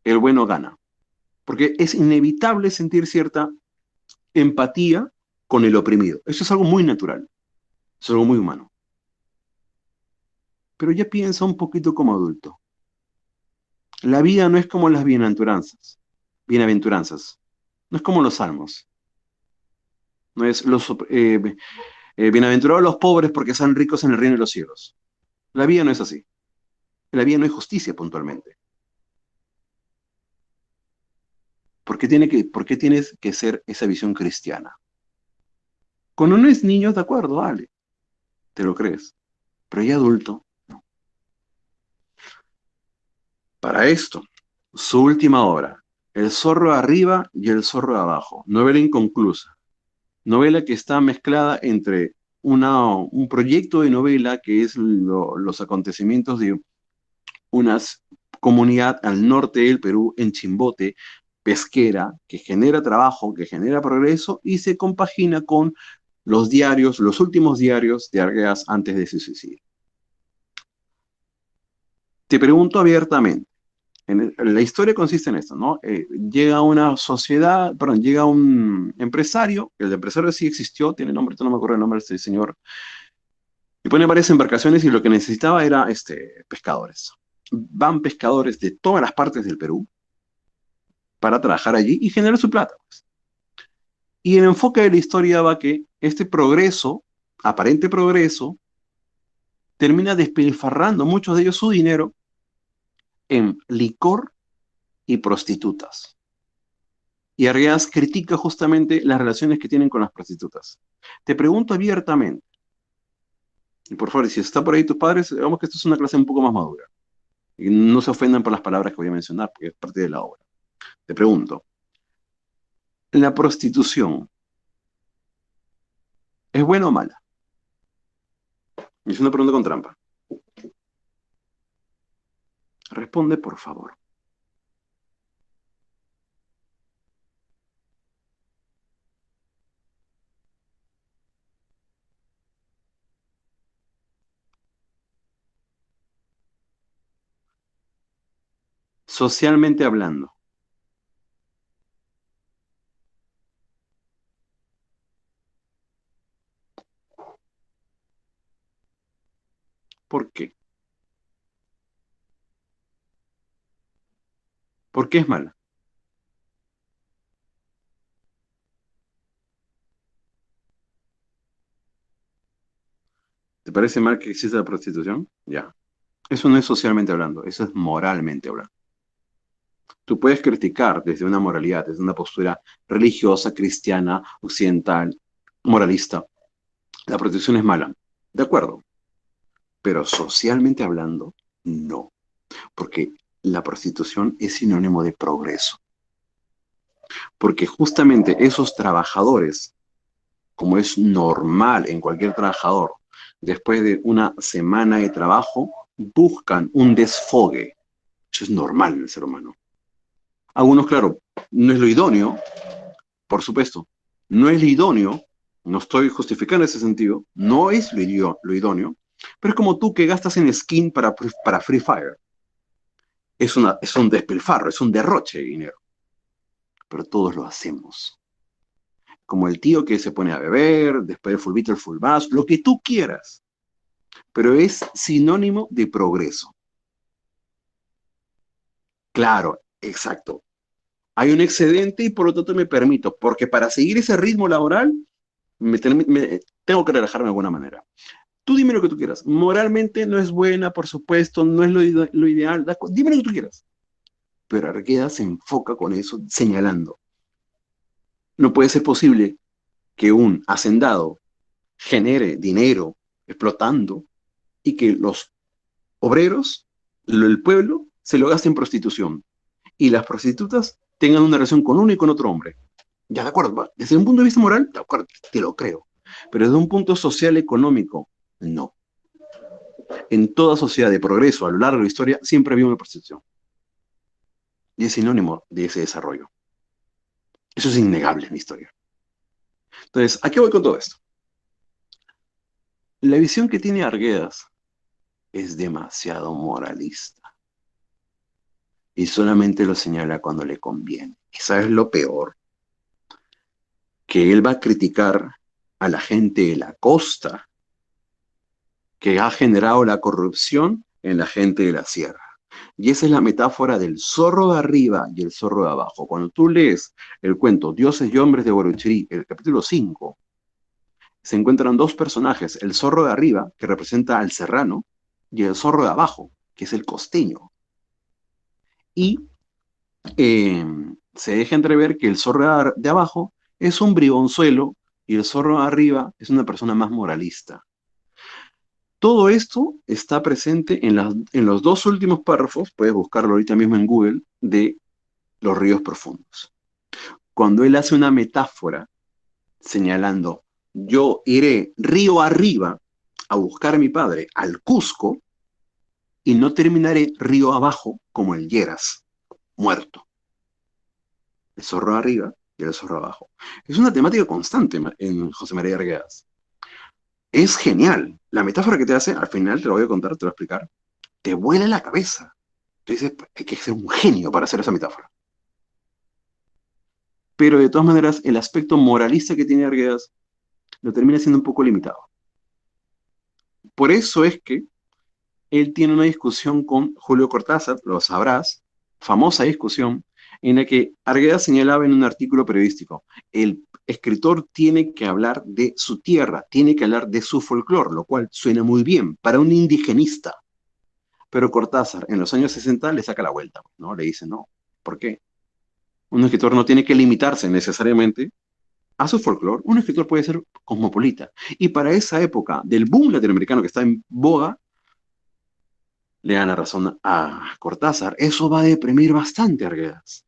el bueno gana. Porque es inevitable sentir cierta empatía con el oprimido. Eso es algo muy natural, es algo muy humano. Pero ya piensa un poquito como adulto. La vida no es como las bienaventuranzas. No es como los salmos. No es bienaventurados los pobres porque son ricos en el reino de los cielos. La vida no es así. La vida no es justicia puntualmente. ¿Por qué tienes que ser esa visión cristiana? Cuando no es niño, de acuerdo, vale, te lo crees. Pero ya adulto, para esto, su última obra, El zorro arriba y el zorro abajo, novela inconclusa, novela que está mezclada entre un proyecto de novela que es los acontecimientos de una comunidad al norte del Perú, en Chimbote, pesquera, que genera trabajo, que genera progreso y se compagina con los diarios, los últimos diarios de Arguedas antes de su suicidio. Te pregunto abiertamente, la historia consiste en esto, ¿no? Llega una sociedad, perdón, llega un empresario, el empresario sí existió, tiene nombre, no me acuerdo el nombre de este señor, y pone varias embarcaciones y lo que necesitaba era pescadores. Van pescadores de todas las partes del Perú para trabajar allí y generar su plata, pues. Y el enfoque de la historia va que este progreso, aparente progreso, termina despilfarrando muchos de ellos su dinero en licor y prostitutas. Y Arriagas critica justamente las relaciones que tienen con las prostitutas. Te pregunto abiertamente, y por favor, si está por ahí tus padres, digamos que esto es una clase un poco más madura. Y no se ofendan por las palabras que voy a mencionar, porque es parte de la obra. Te pregunto, ¿la prostitución es buena o mala? Es una pregunta con trampa. Responde, por favor. Socialmente hablando, ¿por qué? ¿Por qué es mala? ¿Te parece mal que exista la prostitución? Ya. Eso no es socialmente hablando, eso es moralmente hablando. Tú puedes criticar desde una moralidad, desde una postura religiosa, cristiana, occidental, moralista. La prostitución es mala. De acuerdo. Pero socialmente hablando, no. Porque la prostitución es sinónimo de progreso. Porque justamente esos trabajadores, como es normal en cualquier trabajador, después de una semana de trabajo, buscan un desfogue. Eso es normal en el ser humano. Algunos, claro, no es lo idóneo, por supuesto, no es lo idóneo, no estoy justificando ese sentido, no es lo idóneo, pero es como tú que gastas en skin para Free Fire. Es un despilfarro, es un derroche de dinero, pero todos lo hacemos. Como el tío que se pone a beber, después el fulbito, el fulbazo, lo que tú quieras, pero es sinónimo de progreso. Claro, exacto. Hay un excedente y por lo tanto me permito, porque para seguir ese ritmo laboral, tengo que relajarme de alguna manera. Tú dime lo que tú quieras. Moralmente no es buena, por supuesto, no es lo ideal. Dime lo que tú quieras. Pero Argueda se enfoca con eso señalando. No puede ser posible que un hacendado genere dinero explotando y que los obreros, el pueblo, se lo gaste en prostitución y las prostitutas tengan una relación con uno y con otro hombre. Ya, de acuerdo, desde un punto de vista moral, de acuerdo, te lo creo. Pero desde un punto social económico, no. En toda sociedad de progreso a lo largo de la historia siempre había una prostitución. Y es sinónimo de ese desarrollo. Eso es innegable en la historia. Entonces, ¿a qué voy con todo esto? La visión que tiene Arguedas es demasiado moralista y solamente lo señala cuando le conviene. ¿Y sabes lo peor? Que él va a criticar a la gente de la costa que ha generado la corrupción en la gente de la sierra. Y esa es la metáfora del zorro de arriba y el zorro de abajo. Cuando tú lees el cuento Dioses y Hombres de Boruchiri, el capítulo 5, se encuentran dos personajes, el zorro de arriba, que representa al serrano, y el zorro de abajo, que es el costeño. Y eh, se deja entrever que el zorro de abajo es un bribonzuelo y el zorro de arriba es una persona más moralista. Todo esto está presente en los dos últimos párrafos, puedes buscarlo ahorita mismo en Google, de Los ríos profundos. Cuando él hace una metáfora señalando, yo iré río arriba a buscar a mi padre al Cusco y no terminaré río abajo como el Lleras, muerto. El zorro arriba y el zorro abajo. Es una temática constante en José María Arguedas. Es genial. La metáfora que te hace, al final te lo voy a contar, te lo voy a explicar, te vuela la cabeza. Tú dices, hay que ser un genio para hacer esa metáfora. Pero de todas maneras, el aspecto moralista que tiene Arguedas lo termina siendo un poco limitado. Por eso es que él tiene una discusión con Julio Cortázar, lo sabrás, famosa discusión, en la que Arguedas señalaba en un artículo periodístico, el escritor tiene que hablar de su tierra, tiene que hablar de su folclore, lo cual suena muy bien para un indigenista. Pero Cortázar en los años 60 le saca la vuelta, ¿no? Le dice, no, ¿por qué? Un escritor no tiene que limitarse necesariamente a su folclore, un escritor puede ser cosmopolita. Y para esa época del boom latinoamericano que está en boga, le dan la razón a Cortázar. Eso va a deprimir bastante a Arguedas.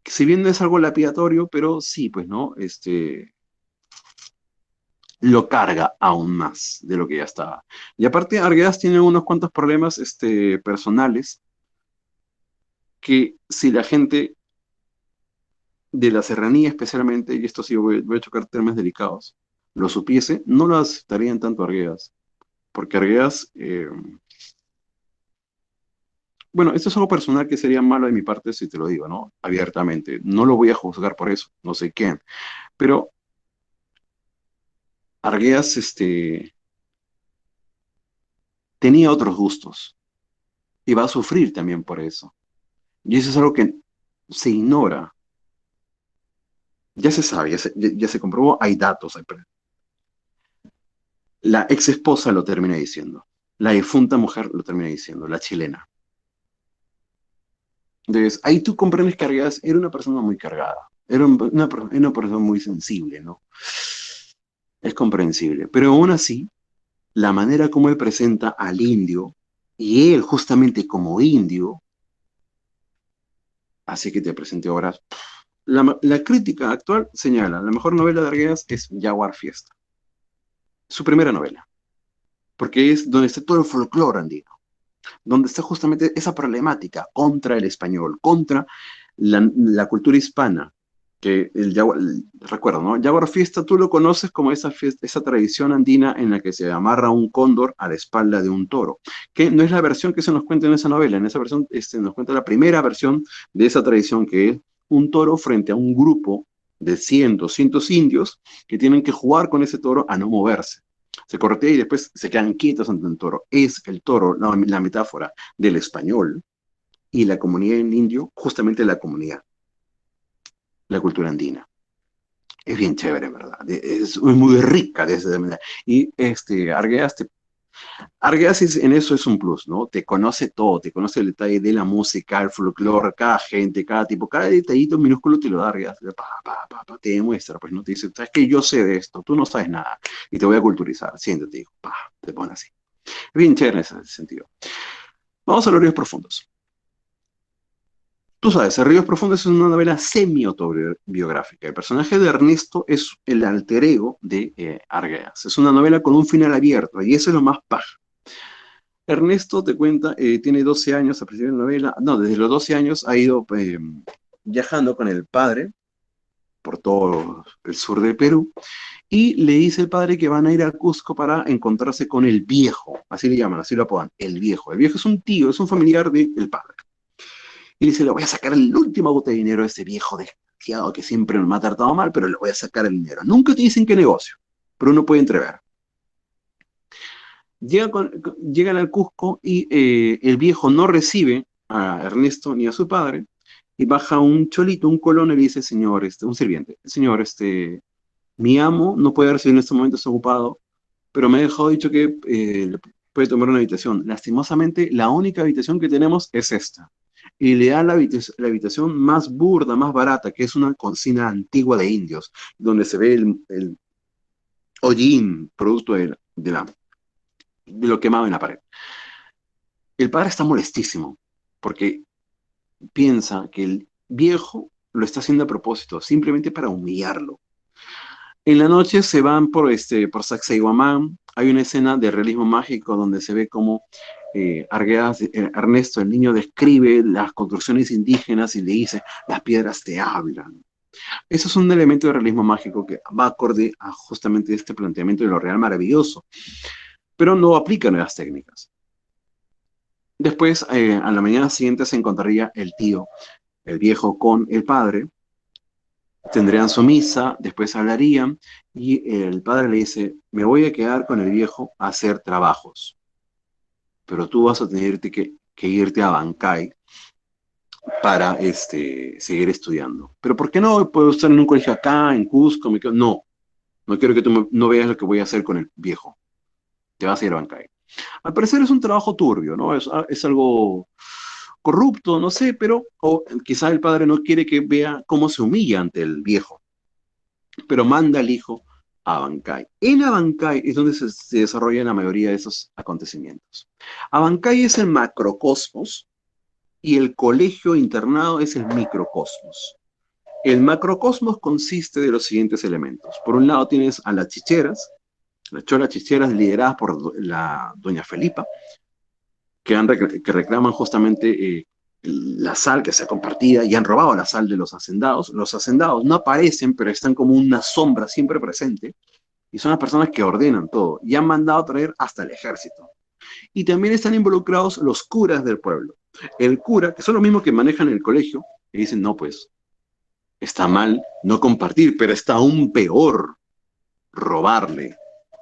Si bien no es algo lapidatorio, pero sí, pues, ¿no? Lo carga aún más de lo que ya estaba. Y aparte, Arguedas tiene unos cuantos problemas personales que si la gente de la serranía especialmente, y esto sí voy a chocar temas delicados, lo supiese, no lo aceptarían tanto Arguedas. Porque Arguedas, bueno, esto es algo personal que sería malo de mi parte si te lo digo, ¿no? Abiertamente. No lo voy a juzgar por eso, no sé quién. Pero Arguedas, tenía otros gustos y va a sufrir también por eso. Y eso es algo que se ignora. Ya se sabe, ya se comprobó, hay datos. La ex esposa lo termina diciendo. La difunta mujer lo termina diciendo, la chilena. Entonces, ahí tú comprendes que Arguedas era una persona muy cargada. Era una persona muy sensible, ¿no? Es comprensible. Pero aún así, la manera como él presenta al indio, y él justamente como indio, hace que te presente obras. La crítica actual señala, la mejor novela de Arguedas es Jaguar Fiesta, su primera novela, porque es donde está todo el folclore andino. donde está justamente esa problemática contra el español, contra la cultura hispana, que recuerdo, ¿no? Jaguar Fiesta tú lo conoces como esa, esa tradición andina en la que se amarra un cóndor a la espalda de un toro, que no es la versión que se nos cuenta en esa novela, en esa versión nos cuenta la primera versión de esa tradición, que es un toro frente a un grupo de 100, 200 indios que tienen que jugar con ese toro a no moverse. Se corretea y después se quedan quietos ante el toro. Es el toro, la metáfora del español y la comunidad en indio, justamente la cultura andina. Es bien chévere, ¿verdad? Es muy rica de esa manera. Y Arguedas en eso es un plus, ¿no? Te conoce todo, te conoce el detalle de la música, el folclore, cada gente, cada tipo, cada detallito minúsculo te lo da Arguedas, te demuestra, pues no te dice, sabes que yo sé de esto, tú no sabes nada, y te voy a culturizar, siéntate, hijo, te pone así. Es bien chévere en ese sentido. Vamos a los ríos profundos. Tú sabes, Ríos Profundos es una novela semi-autobiográfica. El personaje de Ernesto es el alter ego de Argaeas. Es una novela con un final abierto y eso es lo más paja. Ernesto te cuenta, tiene 12 años a principio de la novela, no, desde los 12 años ha ido viajando con el padre por todo el sur de Perú y le dice el padre que van a ir a Cusco para encontrarse con el viejo, así le llaman, así lo apodan, el viejo. El viejo es un tío, es un familiar del padre. Y dice, le voy a sacar el último bote de dinero a ese viejo desgraciado que siempre me ha tratado mal, pero le voy a sacar el dinero. Nunca te dicen qué negocio, pero uno puede entrever. Llegan al Cusco y el viejo no recibe a Ernesto ni a su padre y baja un cholito, un colono y le dice, señor, un sirviente, señor, mi amo no puede recibir en este momento, está ocupado, pero me ha dejado dicho que puede tomar una habitación. Lastimosamente, la única habitación que tenemos es esta. Y le da la habitación más burda, más barata, que es una cocina antigua de indios, donde se ve el hollín, producto de lo quemado en la pared. El padre está molestísimo, porque piensa que el viejo lo está haciendo a propósito, simplemente para humillarlo. En la noche se van por Sacsayhuamán. Hay una escena de realismo mágico donde se ve como Ernesto, el niño, describe las construcciones indígenas y le dice, las piedras te hablan. Eso es un elemento de realismo mágico que va acorde a justamente este planteamiento de lo real maravilloso, pero no aplica nuevas técnicas. Después, a la mañana siguiente, se encontraría el tío, el viejo, con el padre, tendrían su misa, después hablarían y el padre le dice, me voy a quedar con el viejo a hacer trabajos, pero tú vas a tener que irte a Bancay para seguir estudiando. ¿Pero por qué no puedo estar en un colegio acá, en Cusco? No, no quiero que tú no veas lo que voy a hacer con el viejo. Te vas a ir a Bancay. Al parecer es un trabajo turbio, ¿no? Es algo corrupto, no sé, pero o quizá el padre no quiere que vea cómo se humilla ante el viejo, pero manda al hijo a Abancay. En Abancay es donde se desarrollan la mayoría de esos acontecimientos. Abancay es el macrocosmos y el colegio internado es el microcosmos. El macrocosmos consiste de los siguientes elementos. Por un lado tienes a las cholas chicheras lideradas por la doña Felipa, que reclaman justamente la sal que sea compartida y han robado la sal de los hacendados. Los hacendados no aparecen, pero están como una sombra siempre presente y son las personas que ordenan todo y han mandado a traer hasta el ejército. Y también están involucrados los curas del pueblo. El cura, que son los mismos que manejan el colegio, y dicen, no, pues está mal no compartir, pero está aún peor robarle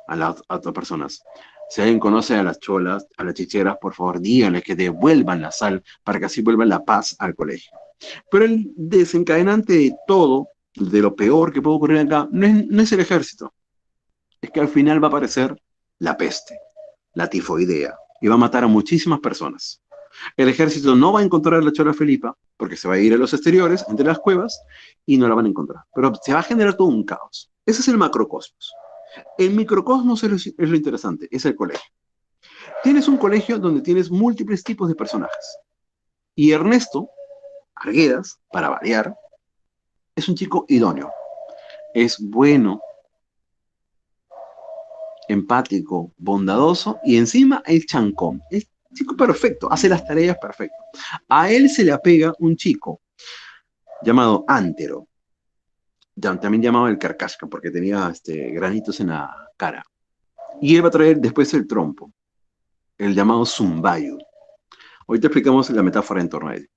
a otras personas. Si alguien conoce a las cholas, a las chicheras, por favor, díganle que devuelvan la sal para que así vuelva la paz al colegio. Pero el desencadenante de todo, de lo peor que puede ocurrir acá, no es el ejército. Es que al final va a aparecer la peste, la tifoidea, y va a matar a muchísimas personas. El ejército no va a encontrar a la chola Felipa, porque se va a ir a los exteriores, entre las cuevas, y no la van a encontrar. Pero se va a generar todo un caos. Ese es el macrocosmos. El microcosmos es lo interesante, es el colegio. Tienes un colegio donde tienes múltiples tipos de personajes. Y Ernesto Arguedas, para variar, es un chico idóneo. Es bueno, empático, bondadoso y encima es chancón. Chico perfecto, hace las tareas perfecto. A él se le apega un chico llamado Antero, también llamado el Carcasca, porque tenía granitos en la cara. Y él va a traer después el trompo, el llamado Zumbayo. Ahorita explicamos la metáfora en torno a él.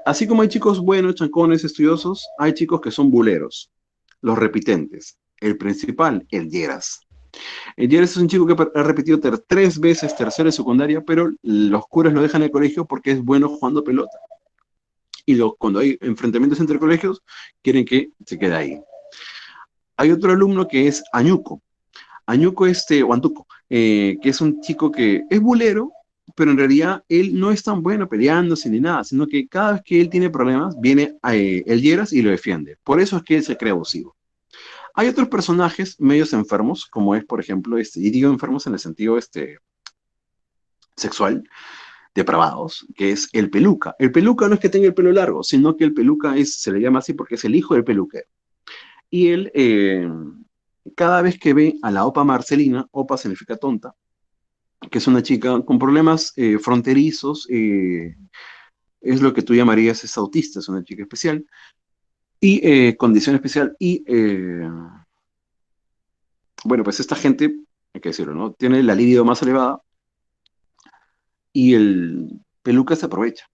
Así como hay chicos buenos, chancones, estudiosos, hay chicos que son buleros, los repitentes. El principal, el Lleras. El Lleras es un chico que ha repetido 3 veces tercera y secundaria, pero los curas lo dejan en el colegio porque es bueno jugando pelota. Y cuando hay enfrentamientos entre colegios, quieren que se quede ahí. Hay otro alumno que es Añuco. Añuco o Antuco, que es un chico que es bulero, pero en realidad él no es tan bueno peleándose ni nada, sino que cada vez que él tiene problemas, viene el Lleras y lo defiende. Por eso es que él se cree abusivo. Hay otros personajes medios enfermos, como es, por ejemplo, y digo enfermos en el sentido sexual, depravados, que es el peluca. El peluca no es que tenga el pelo largo, sino que el peluca se le llama así porque es el hijo del peluquero. Y él, cada vez que ve a la opa Marcelina, opa significa tonta, que es una chica con problemas fronterizos, es lo que tú llamarías es autista, es una chica especial, y condición especial, y bueno, pues esta gente, hay que decirlo, ¿no? Tiene la libido más elevada, y el peluca se aprovecha,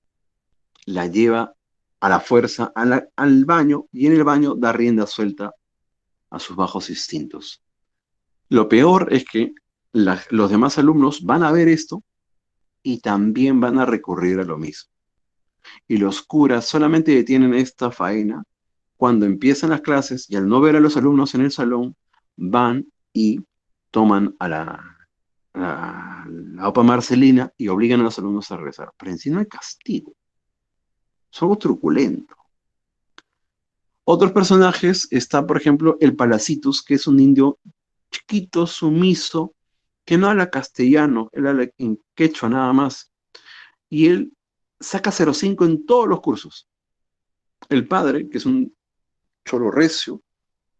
la lleva a la fuerza al baño, y en el baño da rienda suelta a sus bajos instintos. Lo peor es que los demás alumnos van a ver esto y también van a recurrir a lo mismo. Y los curas solamente detienen esta faena cuando empiezan las clases y al no ver a los alumnos en el salón, van y toman la OPA Marcelina y obligan a los alumnos a regresar. Pero en sí no hay castigo. Es algo truculento. Otros personajes está, por ejemplo, el Palacitus, que es un indio chiquito, sumiso, que no habla castellano, él habla en quechua nada más. Y él saca 0,5 en todos los cursos. El padre, que es un cholo recio,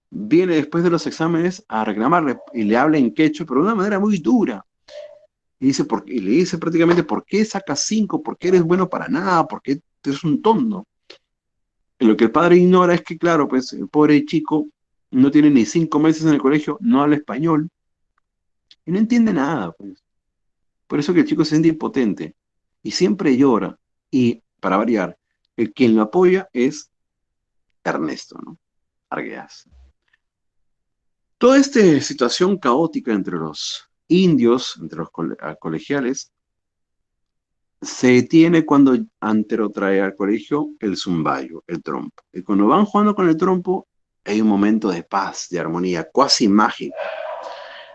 viene después de los exámenes a reclamarle y le habla en quechua, pero de una manera muy dura. Y le dice prácticamente, ¿por qué sacas 5? ¿Por qué eres bueno para nada? ¿Por qué eres un tonto? Y lo que el padre ignora es que, claro, pues el pobre chico no tiene ni 5 meses en el colegio, no habla español y no entiende nada, pues. Por eso que el chico se siente impotente y siempre llora. Y, para variar, quien lo apoya es Ernesto, ¿no? Arguedas. Toda esta situación caótica entre los indios, entre los colegiales, se detiene cuando Antero trae al colegio el zumbayo, el trompo. Y cuando van jugando con el trompo, hay un momento de paz, de armonía, cuasi mágico.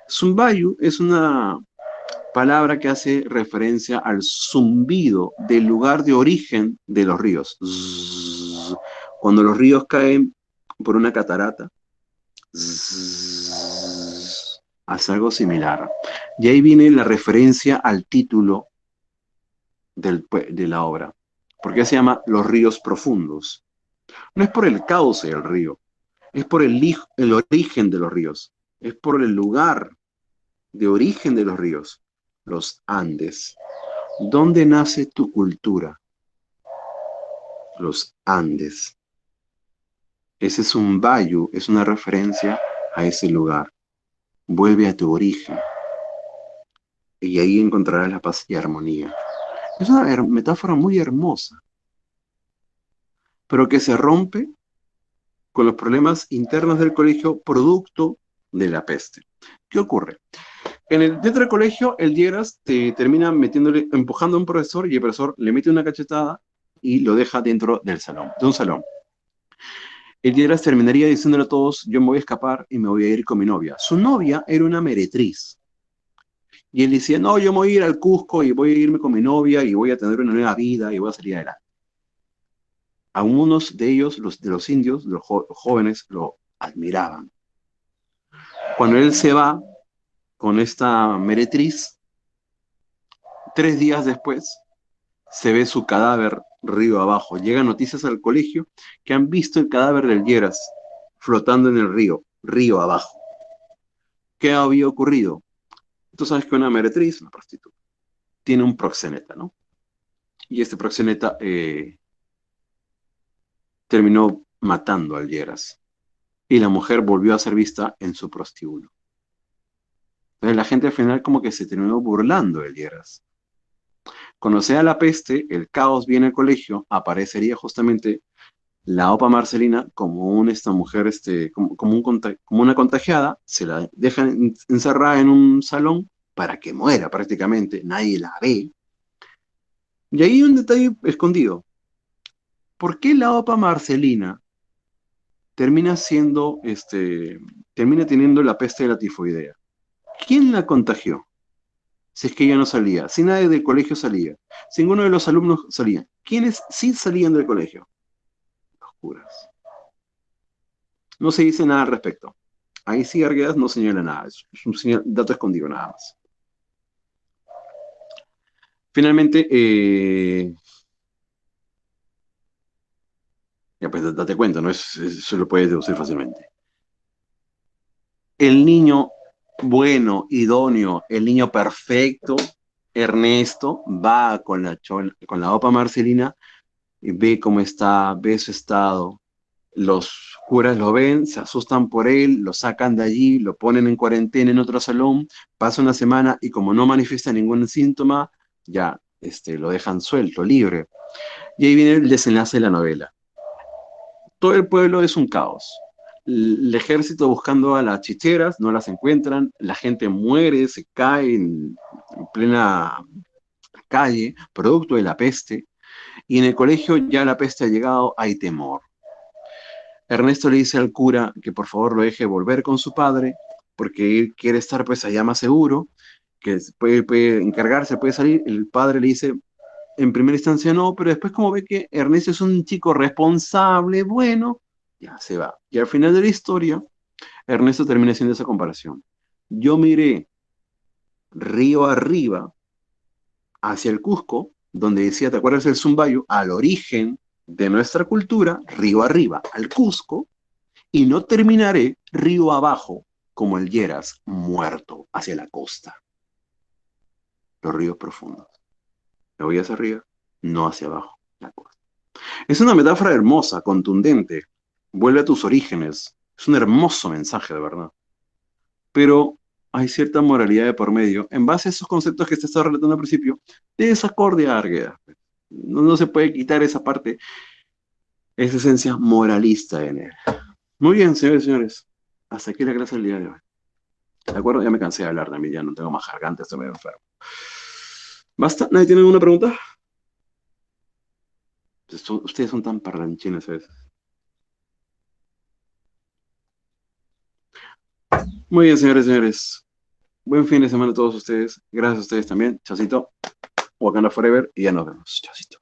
Zumbayo es una palabra que hace referencia al zumbido del lugar de origen de los ríos. Zzz. Cuando los ríos caen por una catarata, zzz, hace algo similar. Y ahí viene la referencia al título de la obra. ¿Por qué se llama Los ríos profundos? No es por el cauce del río, es por el origen de los ríos, es por el lugar de origen de los ríos, los Andes. ¿Dónde nace tu cultura? Los Andes. Ese es un valle, es una referencia a ese lugar. Vuelve a tu origen y ahí encontrarás la paz y armonía. Es una metáfora muy hermosa, pero que se rompe con los problemas internos del colegio producto de la peste. ¿Qué ocurre? Dentro del colegio, el Dieras te termina empujando a un profesor y el profesor le mete una cachetada y lo deja dentro del salón, de un salón. El Dieras terminaría diciéndole a todos, yo me voy a escapar y me voy a ir con mi novia. Su novia era una meretriz. Y él decía, no, yo me voy a ir al Cusco y voy a irme con mi novia y voy a tener una nueva vida y voy a salir adelante. A unos de ellos, de los indios, de los jóvenes, lo admiraban. Cuando él se va con esta meretriz, 3 días después, se ve su cadáver río abajo. Llegan noticias al colegio que han visto el cadáver del Lleras flotando en el río abajo. ¿Qué había ocurrido? Tú sabes que una meretriz, una prostituta, tiene un proxeneta, ¿no? Y este proxeneta terminó matando al Lleras. Y la mujer volvió a ser vista en su prostíbulo. Entonces la gente al final como que se terminó burlando del Lleras. Cuando sea la peste, el caos viene al colegio, aparecería justamente la OPA Marcelina como esta mujer, como una contagiada, se la dejan encerrada en un salón para que muera prácticamente, nadie la ve. Y ahí hay un detalle escondido. ¿Por qué la OPA Marcelina termina termina teniendo la peste de la tifoidea? ¿Quién la contagió? Si es que ella no salía, si nadie del colegio salía, si ninguno de los alumnos salía, ¿quiénes sí salían del colegio? Los curas. No se dice nada al respecto. Ahí sí Arguedas no señala nada, es un dato escondido nada más. Finalmente, ya pues date cuenta, ¿no? Eso lo puedes deducir fácilmente. El niño bueno, idóneo, el niño perfecto, Ernesto, va con con la OPA Marcelina y ve cómo está, ve su estado. Los curas lo ven, se asustan por él, lo sacan de allí, lo ponen en cuarentena en otro salón, pasa una semana y como no manifiesta ningún síntoma, ya lo dejan suelto, libre. Y ahí viene el desenlace de la novela. Todo el pueblo es un caos. El ejército buscando a las chicheras, no las encuentran, la gente muere, se cae en plena calle, producto de la peste, y en el colegio ya la peste ha llegado, hay temor. Ernesto le dice al cura que por favor lo deje volver con su padre, porque él quiere estar pues allá más seguro, que puede encargarse, puede salir. El padre le dice, en primera instancia no, pero después como ve que Ernesto es un chico responsable, bueno, ya se va. Y al final de la historia, Ernesto termina haciendo esa comparación. Yo miré río arriba hacia el Cusco, donde decía, ¿te acuerdas del Zumbayo? Al origen de nuestra cultura, río arriba, al Cusco, y no terminaré río abajo como el Lleras, muerto hacia la costa. Los ríos profundos. Me voy hacia arriba, no hacia abajo, la costa. Es una metáfora hermosa, contundente. Vuelve a tus orígenes. Es un hermoso mensaje, de verdad. Pero hay cierta moralidad de por medio. En base a esos conceptos que te estaba relatando al principio, de desacorde a Arguedas. No se puede quitar esa parte, esa esencia moralista en él. Muy bien, señores y señores. Hasta aquí la clase del día de hoy. ¿De acuerdo? Ya me cansé de hablar también, ya no tengo más garganta, estoy medio enfermo. ¿Basta? ¿Nadie tiene alguna pregunta? Ustedes son tan parlanchines a veces. Muy bien, señores y señores. Buen fin de semana a todos ustedes. Gracias a ustedes también. Chacito. Wakanda Forever. Y ya nos vemos. Chacito.